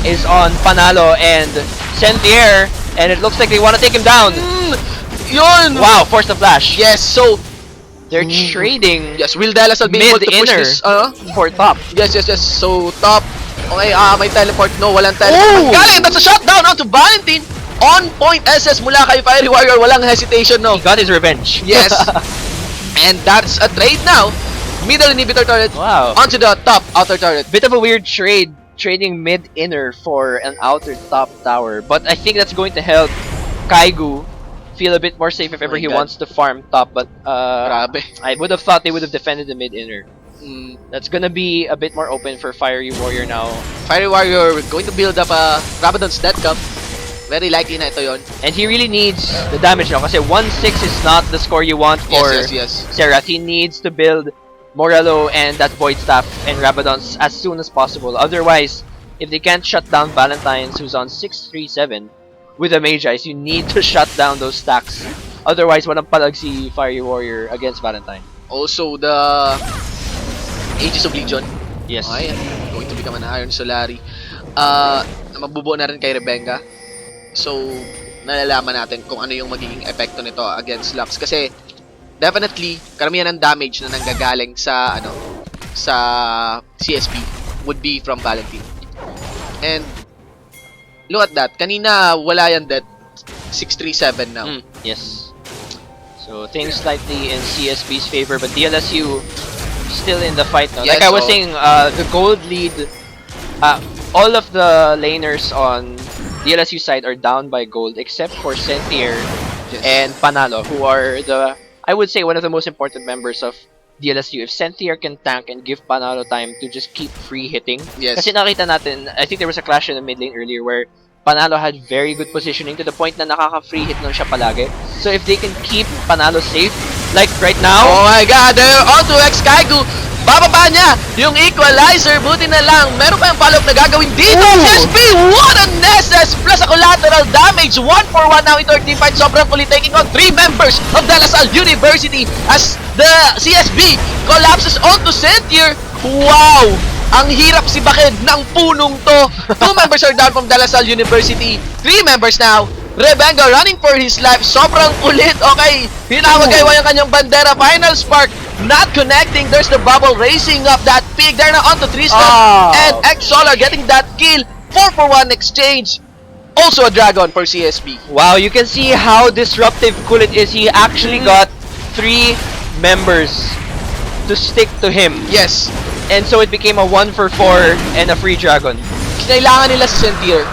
is on Panalo and Sentier, and it looks like they want to take him down. Yun! Wow, forced the flash. Yes, so they're trading. Yes, will Dallas be able to push this for top? Yes. So top. Okay, may teleport. No, walang teleport. Galing, that's a shutdown onto Valentine. On point SS mula kay Fiery Warrior. Walang hesitation, no. He got his revenge. Yes. And that's a trade now. Middle inhibitor turret. Wow. Onto the top outer turret. Bit of a weird trade. Trading mid-inner for an outer top tower. But I think that's going to help Kaigu feel a bit more safe if ever he wants to farm top. But Grabe. I would have thought they would have defended the mid-inner. That's gonna be a bit more open for Fiery Warrior now. Fiery Warrior going to build up a Rabadon's Death Cup. Very likely na ito yon. And he really needs the damage now. Kasi 1-6 is not the score you want for Serath. He needs to build Morello and that Void Staff and Rabadons as soon as possible. Otherwise, if they can't shut down Valentine's, who's on 6-3-7 with the Magi's, you need to shut down those stacks. Otherwise, walang palag si Fiery Warrior against Valentine. Also, the Aegis of Legion. Yes. Okay, going to become an Iron Solari. Mabubuo na rin kay Rebenga. So, nalalaman natin kung ano yung magiging epekto nito against Lux. Kasi, definitely, karamihan ng damage na nanggagaling sa, sa CSB would be from Valentine. And, look at that. Kanina, wala yan that 6-3-7 now. Yes. So, things slightly in CSB's favor, but DLSU still in the fight now. Yes, like I was saying, the gold lead, all of the laners on DLSU side are down by gold except for Sentier and Panalo, who are I would say one of the most important members of DLSU. If Sentier can tank and give Panalo time to just keep free hitting. Yes. Kasi nakita natin, I think there was a clash in the mid lane earlier where Panalo had very good positioning to the point na nakaka-free hit lang siya palagi. So if they can keep Panalo safe, like right now... Oh my God! They're onto X-Kaigu! Bababa niya yung equalizer. Buti na lang. Meron pa yung follow-up na gagawin dito. CSB! What a Nessus! Plus a collateral damage. 1-for-1 now ito. Team fight. Sobrang kulit. Taking on 3 members of DLSU University as the CSB collapses onto Sentier. Wow! Ang hirap si Baked ng punong to. 2 members are down from DLSU University. 3 members now. Rebenga running for his life. Sobrang kulit. Okay. Hinawagay yung kanyang bandera. Final spark. Not connecting. There's the bubble racing up that pig. They're now onto 3 steps. And X-Solar getting that kill. 4-for-1 exchange. Also a dragon for CSB. Wow, you can see how disruptive Kulit is. He actually got 3 members to stick to him. Yes. And so it became a 1-for-4 and a free dragon. Kailangan nila si Sentier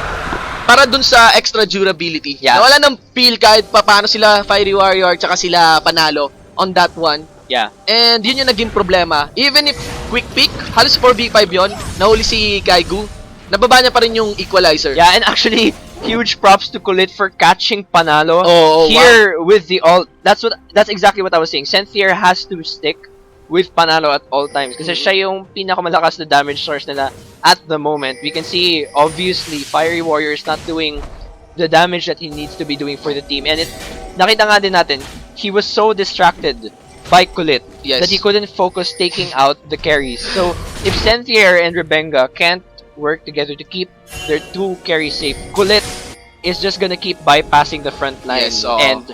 para dun sa extra durability. Yeah. Nawala ng feel kahit paano sila Fiery Warrior tsaka sila Panalo on that one. Yeah. And yun yung naging problema. Even if quick pick, halos 4v5 yun, nahuli si Kaigu, nababa niya pa rin yung equalizer. Yeah, and actually, huge props to Kulit for catching Panalo here with the ult. That's exactly what I was saying. Sentier has to stick with Panalo at all times kasi siya yung pinakamalakas na damage source nila at the moment. We can see, obviously, Fiery Warrior is not doing the damage that he needs to be doing for the team. And nakita nga din natin, he was so distracted by Kulit that he couldn't focus taking out the carries. So, if Sentier and Rebenga can't work together to keep their 2 carries safe, Kulit is just gonna keep bypassing the front line and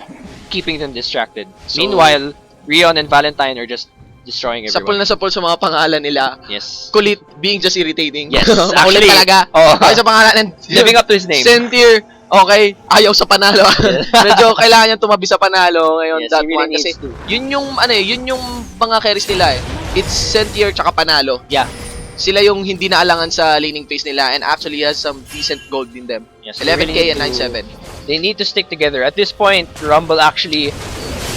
keeping them distracted. So, Meanwhile, Rion and Valentine are just destroying everyone. Sapol na sapol sa mga pangalan nila. Yes. Kulit, being just irritating. Yes, Makulit actually. talaga. Oh. Okay sa pangalan. And, Living up to his name. Sentier, okay, ayaw sa panalo. Medyo kailangan niyang tumabi sa panalo ngayon. Yes, That he really one. Kasi needs to. yun yung mga carries nila eh. It's Sentier tsaka panalo. Yeah. Sila yung hindi naalangan sa laning phase nila and actually has some decent gold in them. Yes, 11k and 9-7. They need to stick together. At this point, Rumble actually,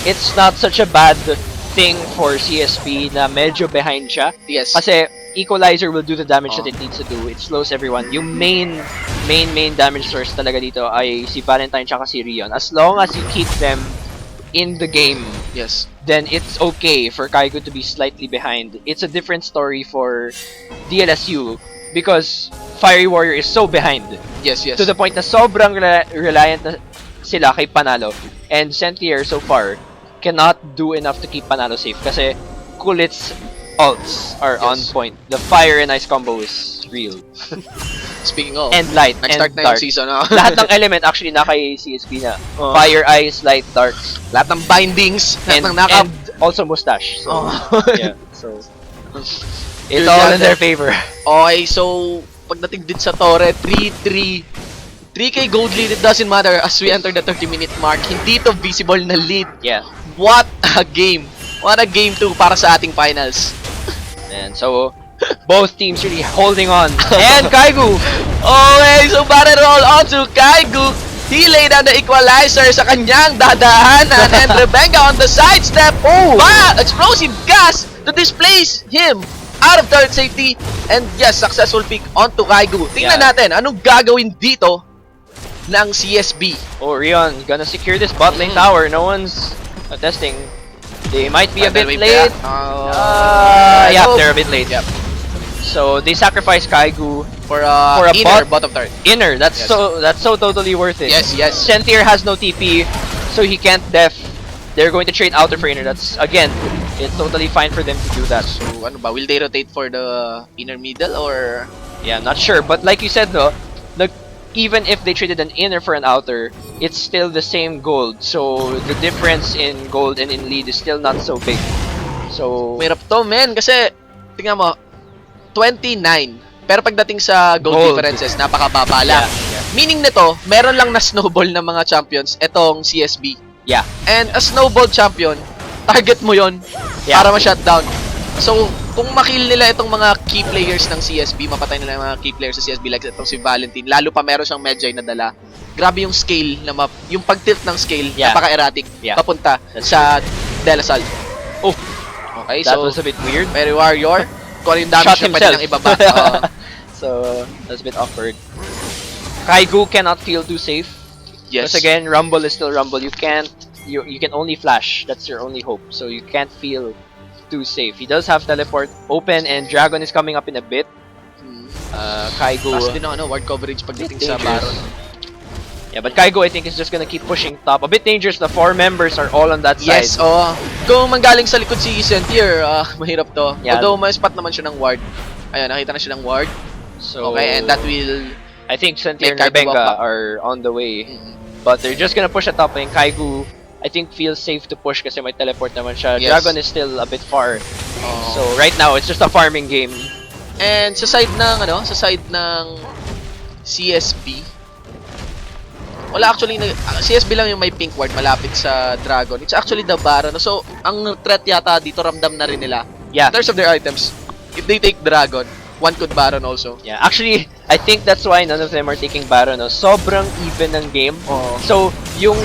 it's not such a bad thing for CSB na medyo behind siya. Yes. Kasi Equalizer will do the damage that it needs to do. It slows everyone. Yung main damage source talaga dito ay si Valentine tsaka si Rion. As long as you keep them in the game, yes, then it's okay for Kaigo to be slightly behind. It's a different story for DLSU because Fiery Warrior is so behind. Yes, yes. To the point na sobrang reliant na sila kay Panalo. And Sentier so far cannot do enough to keep Panalo safe kasi Kulit's ults are on point. The fire and ice combo is real. Speaking of, And light nag-start and na dark. yung season. Lahat ng element actually naka CSB na. Fire, ice, light, dark. Lahat ng bindings, lahat And, ng knockup. and also mustache. So, yeah. So, it's Dude, all yeah, in their favor. Okay, so pagdating din sa Torre, 3-3. 3k gold lead, it doesn't matter as we enter the 30-minute mark. Hindi to visible na lead. Yeah. What a game. What a game 2 para sa ating finals. And so, both teams really holding on. And Kaigo! Okay, so barrel roll on to Kaigo. He laid down the equalizer sa kanyang dadahanan and Rebecca on the sidestep. Oh! Wow! Explosive gas to displace him out of turret safety. And yes, successful pick onto Kaigo. Tingnan natin, anong gagawin dito ng CSB. Oh, Rion gonna secure this bot lane tower. No one's testing. They might be a bit late. Yeah, they're a bit late. Yep. So they sacrifice Kaigo For a inner bottom turret. Inner. That's Yes. so totally worth it. Yes, yes. Sentier has no TP, so he can't def. They're going to trade outer for inner. That's again, it's totally fine for them to do that. So ano ba, will they rotate for the inner middle or Yeah, I'm not sure, but like you said though, even if they traded an inner for an outer, it's still the same gold. So the difference in gold and in lead is still not so big. So Mahirap to, men, kasi tingnan mo 29. Pero pagdating sa gold differences, napakababa lang. Yeah. Meaning nito, meron lang na snowball ng mga champions etong CSB. Yeah. And a snowball champion, target mo yon para ma-shutdown. So, kung makill nila itong mga key players ng CSB, mapatay nila yung mga key players sa CSB like itong si Valentine, lalo pa meron siyang Medjay na dala. Grabe yung scale, na yung pag-tilt ng scale, napaka-erratic, papunta sa DLSU. Oh, okay, that so was a bit weird. Very Warrior, kung ano yung damage na pwede nang ibaba. So, that's a bit awkward. Kaigo cannot feel too safe. Yes. Because again, Rumble is still Rumble. You can't, you can only flash. That's your only hope. So you can't feel too safe. He does have teleport open and Dragon is coming up in a bit. Kaigo. Tapos din ang ward coverage pagdating sa Baron. Yeah, but Kaigo I think is just gonna keep pushing top. A bit dangerous. The 4 members are all on that side. Yes, kung manggaling sa likod si Sentier, mahirap to. Yeah. Although may spot naman siya ng ward. Ayan, nakita na siya ng ward. So, okay, and that will I think Sentier and Rebecca are on the way. But they're just gonna push at top lane. Kaigo, I think, feels safe to push kasi may teleport naman siya. Yes. Dragon is still a bit far. So right now, it's just a farming game. And sa side ng CSB, wala actually, CSB lang yung may pink ward malapit sa Dragon. It's actually the Baron. So, ang threat yata dito, ramdam na rin nila. Yeah. In terms of their items, if they take Dragon, one could Baron also. Yeah, actually, I think that's why none of them are taking Baron. No? Sobrang even ng game. So, yung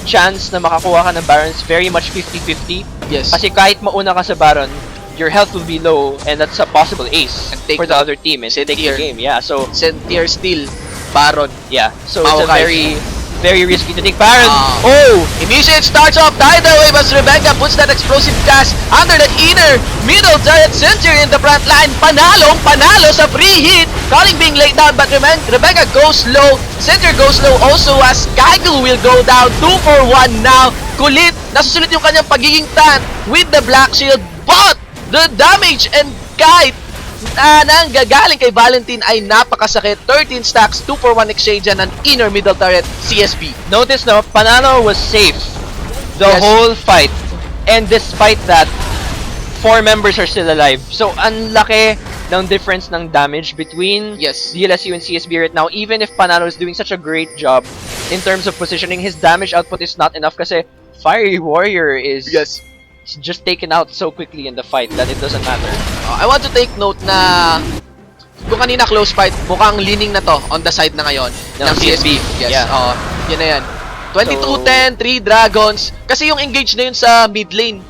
chance na makakuha ka ng Baron is very much 50-50. Yes. Kasi kahit mauna ka sa Baron, your health will be low and that's a possible ace for the other team and take the game. Yeah, so Sentier still Baron. Yeah, so it's a very risky to take Baron. Initiate starts off tidal wave as Rebecca puts that explosive gas under the inner middle turret. Sentier in the front line. Panalo sa free hit. Calling being laid down, but Rebecca goes low. Sentier goes low also as Kaigo will go down. 2 for 1 now. Kulit. Nasusulit yung kanyang pagiging tan with the black shield. But the damage and kite nang gagaling kay Valentine ay napakasakit. 13 stacks, 2 for 1 exchange ng inner middle turret CSB. Notice no, Panalo was safe the whole fight. And despite that, 4 members are still alive. So, ang laki ng difference ng damage between DLSU and CSB right now. Even if Panalo is doing such a great job in terms of positioning, his damage output is not enough kasi Fiery Warrior is just taken out so quickly in the fight that it doesn't matter. I want to take note na kung kanina close fight, mukhang leaning na to on the side na ngayon ng CSB. Yes. Yan na yan. 22-10, 3 Dragons. Kasi yung engage na yun sa mid lane,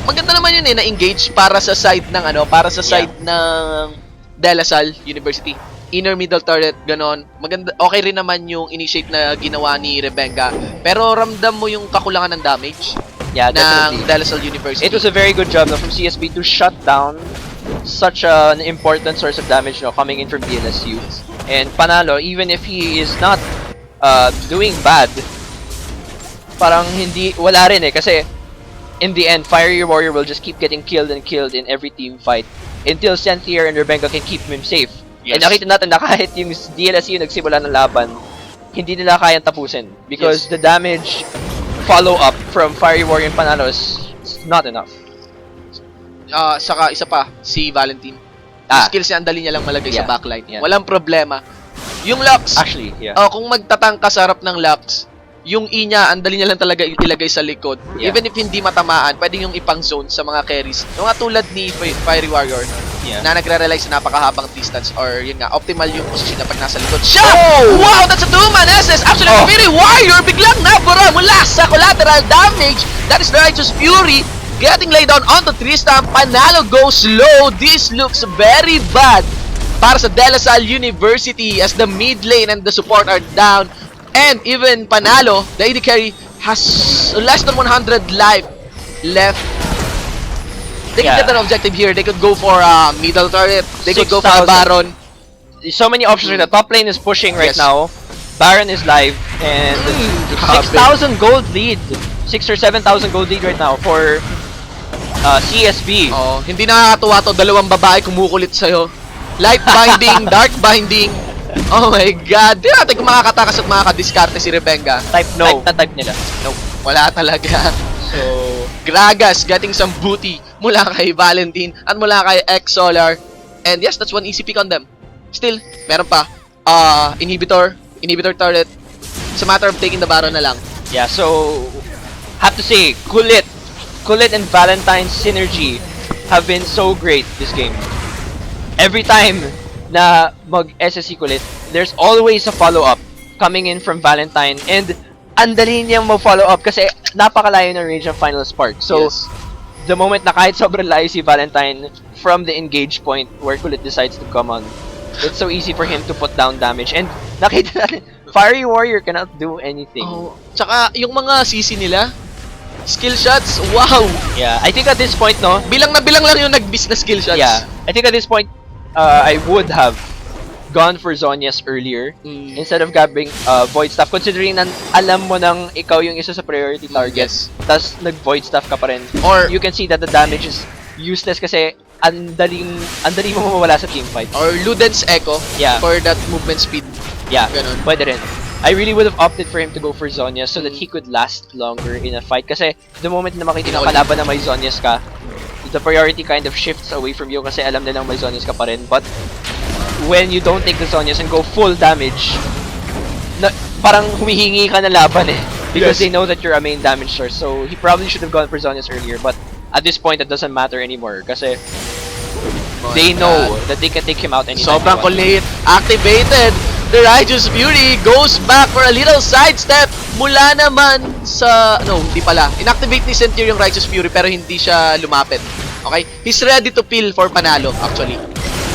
maganda naman yun na-engage para sa side ng para sa side ng DLSU University. Inner middle turret, ganon. Maganda, okay rin naman yung initiate na ginawa ni Rebenga. Pero ramdam mo yung kakulangan ng damage ng DLSU University. It was a very good job from CSB to shut down such an important source of damage coming in from DLSU. And Panalo, even if he is not doing bad, parang wala rin kasi in the end, Fiery Warrior will just keep getting killed and killed in every team fight until Senthier and Rebenga can keep him safe. And nakita natin na kahit yung DLSU nagsimula ng laban, hindi nila kayang tapusin because the damage follow-up from Fiery Warrior and Panalo is not enough. Saka isa pa, si Valentine. Yung skills niya, ang dali niya lang malagay sa backline. Walang problema. Yung Lux, actually, kung magtatangka sa harap ng Lux, yung E niya, ang dali niya lang talaga ilagay sa likod. Even if hindi matamaan, pwedeng yung ipang zone sa mga carries. Yung nga tulad ni Fiery Warrior, na nagre-rely sa napakahabang distance or yun nga, optimal yung position na pag nasa likod. Siya! Wow! That's a 2-man SS! Actually, Fiery Warrior biglang nabura mula sa collateral damage. That is the Righteous Fury getting laid down on the 3-stamp. Panalo goes low. This looks very bad para sa DLSU University as the mid lane and the support are down. And even Panalo, the AD carry, has less than 100 life left. They can get an objective here. They could go for a middle turret. They could go for a Baron. So many options. The top lane is pushing right now. Baron is live. And 6,000 gold lead. 6 or 7,000 gold lead right now for CSB. Hindi nakakatuwa to. Dalawang babae kumukulit sa'yo. Light binding, dark binding. Oh my god, di natin kung makakatakas at makakadiskarte si Rebenga. Type no. Type nila. No, wala talaga. So, Gragas getting some booty mula kay Valentine at mula kay X-Solar. And yes, that's one easy pick on them. Still, meron pa. Inhibitor turret. It's a matter of taking the Baron na lang. Yeah, so, have to say, Kulit and Valentine's synergy have been so great this game. Every time na mag-SSC Kulit, there's always a follow-up coming in from Valentine and ang dali niyang mag-follow up kasi napakalayo ng range ng Final Spark. So, the moment na kahit sobrang layo si Valentine from the engage point where Kulit decides to come on, it's so easy for him to put down damage. And nakita natin, Fiery Warrior cannot do anything. Tsaka yung mga CC nila, skill shots, wow! Yeah, I think at this point, no? Bilang na bilang lang yung nag-miss na skill shots. Yeah, I think at this point, I would have gone for Zonias earlier instead of grabbing Void Staff, considering na alam mo nang ikaw yung isa sa priority targets, tas nag-Void Staff ka pa rin. Or you can see that the damage is useless kasi ang dali mo mawala sa teamfight. Or Luden's Echo for that movement speed. Yeah, ganun. Pwede rin. I really would have opted for him to go for Zonias so that he could last longer in a fight kasi the moment na makita ng kalaban na may Zonias ka, the priority kind of shifts away from you kasi alam nilang may Zonias ka pa rin. But when you don't take the Zonias and go full damage, parang humihingi ka na laban because they know that you're a main damage source. So he probably should have gone for Zonias earlier, but at this point it doesn't matter anymore kasi they know that they can take him out anytime. Sobrang kulit. Activated. The Righteous Fury goes back for a little sidestep mula naman sa... No, hindi pala. Inactivate ni Senthier yung Righteous Fury pero hindi siya lumapit. Okay? He's ready to peel for Panalo, actually.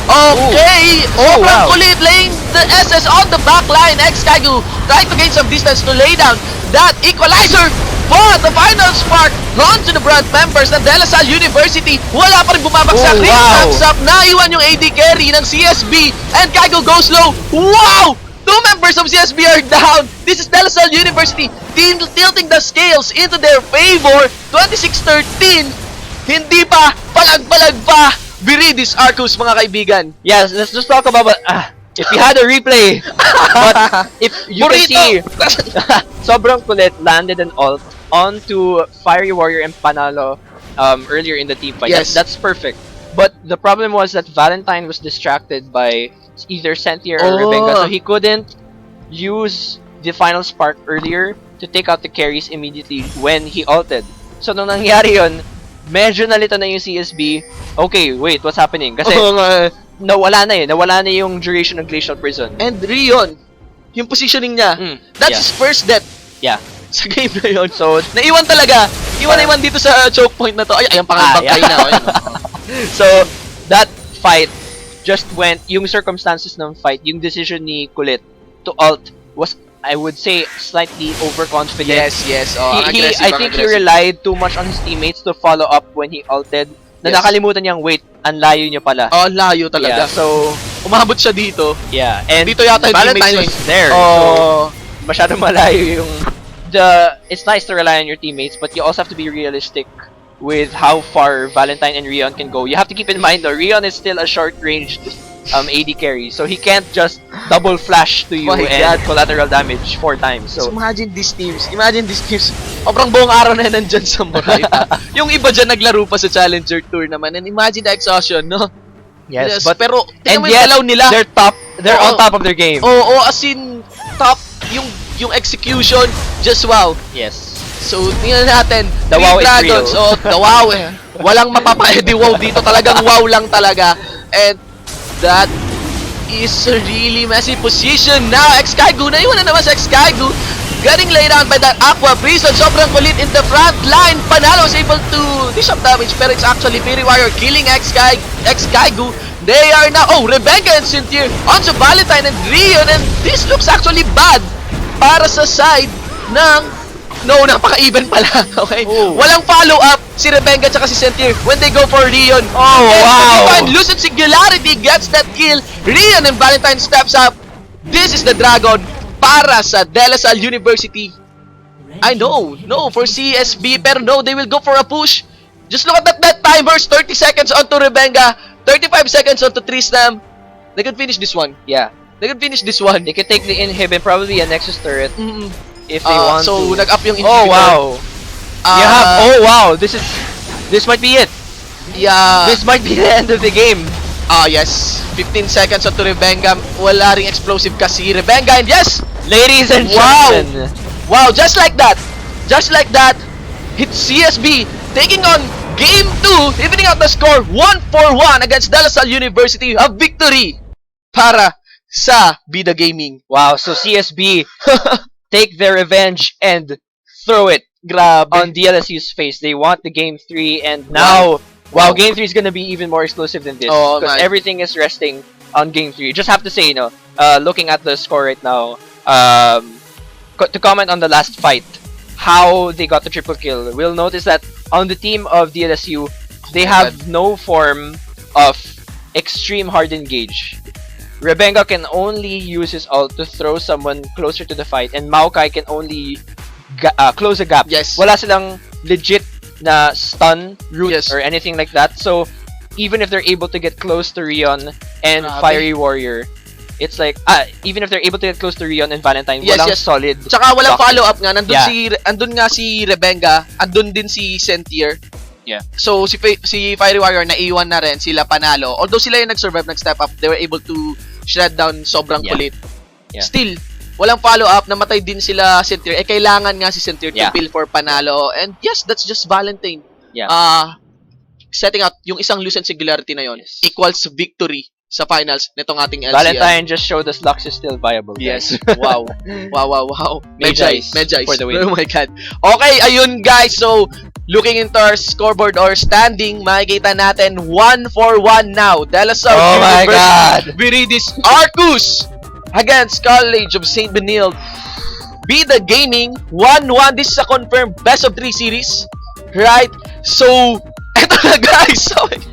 Okay! Sobrang kulit, laying the SS on the back line. X-Kaigu trying to gain some distance to lay down that equalizer. But the final spark gone to the front members ng DLSU University. Wala pa rin bumabagsak. Thumbs up. Naiwan yung AD carry ng CSB. And Kaigo goes low. Wow! 2 members of CSB are down. This is DLSU University tilting the scales into their favor. 26-13. Hindi pa. Palag-palag pa. Viridis Arcus, mga kaibigan. Yes, let's just talk about if you had a replay. But if you can see, sobrang kulit, landed an ult onto Fiery Warrior and Panalo earlier in the team fight. Yes. That's perfect. But the problem was that Valentine was distracted by either Sentier or Rebenga, so he couldn't use the final spark earlier to take out the carries immediately when he ulted. So nung nangyari yun, medyo nalito na yung CSB. Okay, wait, what's happening? Kasi nawala na yung duration ng Glacial Prison. And Rion, yung positioning niya, that's his first death. Yeah. Sa game na yun. So, naiwan talaga. Iwan dito sa choke point na to. Ay, ayan pangalbang na. So, that fight just went, yung circumstances ng fight, yung decision ni Kulit to ult was, I would say, slightly overconfident. Yes. Oh, I think he relied too much on his teammates to follow up when he ulted. Na nakalimutan niyang, wait, ang layo niya pala. Oh, layo talaga. Yeah, so, umabot siya dito. Yeah, and dito yata yung Valentine teammates was there. Oh, so, masyadong malayo yung... It's nice to rely on your teammates, but you also have to be realistic with how far Valentine and Rion can go. You have to keep in mind though, Rion is still a short-ranged AD carry, so he can't just double flash to you and collateral damage 4 times. So imagine these teams. Sobrang buong araw na nandyan sa Morita. Yung iba dyan naglaro pa sa Challenger Tour naman, and imagine the exhaustion, no? Yes, but pero and yet, nila. They're on top of their game. As in top yung execution, just wow. Yes. So, tingnan natin. The wow Dragons, is real. the wow walang mapapa-edi wow dito. Talagang wow lang talaga. And that is a really messy position. Now, Xkaigu, naiwan na naman sa Xkaigu. Getting laid down by that Aqua Prison. Sobrang kulit in the front line. Panalo is able to dish up damage, pero it's actually Fairy Warrior killing Xkaigu. They are now, Rebenga and Cynthia onto Valentine and Rion, and this looks actually bad para sa side ng napaka-even pala. Okay? Walang follow-up si Rebenga at si Cynthia when they go for Rion. Wow! Lucid Singularity gets that kill. Rion and Valentine steps up. This is the Dragon para sa DLSU University. I know, for CSB, pero no, they will go for a push. Just look at that timers, 30 seconds onto Rebenga, 35 seconds onto Tristam. They can finish this one. Yeah. They can finish this one. They can take the inhib and probably a Nexus turret if they want so to. nag-up yung inhibitor. Wow. This might be it. Yeah. This might be the end of the game. Yes. 15 seconds onto Rebenga. Wala ring explosive kasi Rebenga, and yes! Ladies and gentlemen. Wow, just like that, hit CSB taking on Game 2, evening out the score 1-4-1 against DLSU University. A victory para sa Bida Gaming. Wow, so CSB take their revenge and throw it on DLSU's face. They want the Game 3, and now, Game 3 is gonna be even more explosive than this, because everything is resting on Game 3. Just have to say, looking at the score right now, to comment on the last fight, how they got the triple kill, we'll notice that on the team of DLSU, they have no form of extreme hard engage. Rebenga can only use his ult to throw someone closer to the fight, and Maokai can only close a gap. Yes. Wala silang legit na stun route or anything like that. So even if they're able to get close to Rion and Fiery Warrior, it's like even if they're able to get close to Rion and Valentine, walang solid. Tsaka walang follow-up nga. Andun nga si Rebenga, andun din si Sentier. Yeah. So si Fiery Warrior naiwan na rin, sila panalo. Although sila yung nag-survive, nag-step up, they were able to shred down sobrang kulit. Yeah. Still, walang follow-up, namatay din sila Sentier. Kailangan nga si Sentier to bill for panalo. And yes, that's just Valentine. Yeah. Setting out yung isang Lucent Singularity na yon equals victory sa finals nitong ating LCL. Valentine just showed us Lux is still viable. Yes. Wow. Mejai for the win. Oh my god. Okay, ayun guys. So, looking into our scoreboard or standing, makikita natin 1-4-1 now. DLSU University Viridis Arcus against College of St. Benilde. Bida Gaming 1-1. This is a confirmed best of 3 series. Right? So, eto na guys.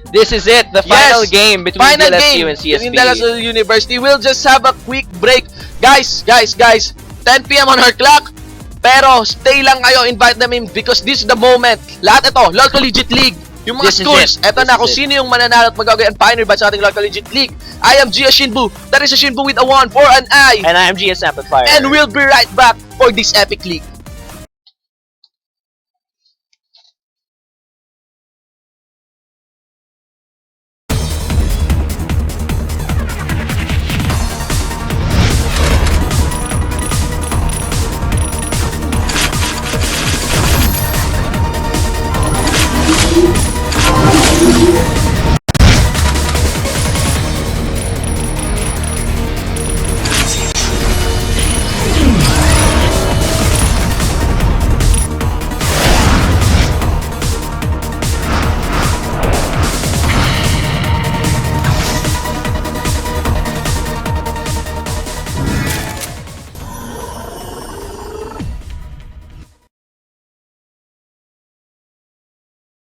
This is it. The final game between DLSU and CSB. Between DLSU University. We'll just have a quick break. Guys. 10 PM on our clock. Pero stay lang kayo. Invite them in because this is the moment. Lahat ito. Local Legit League. Yung mga schools. Eto na kung sino yung mananalo at magagawin ang pioneer batch sa ating Local Legit League. I am Gia Shinbu. That is a Shinbu with a 1 for an I. And I am GS Amplifier. And we'll be right back for this epic league.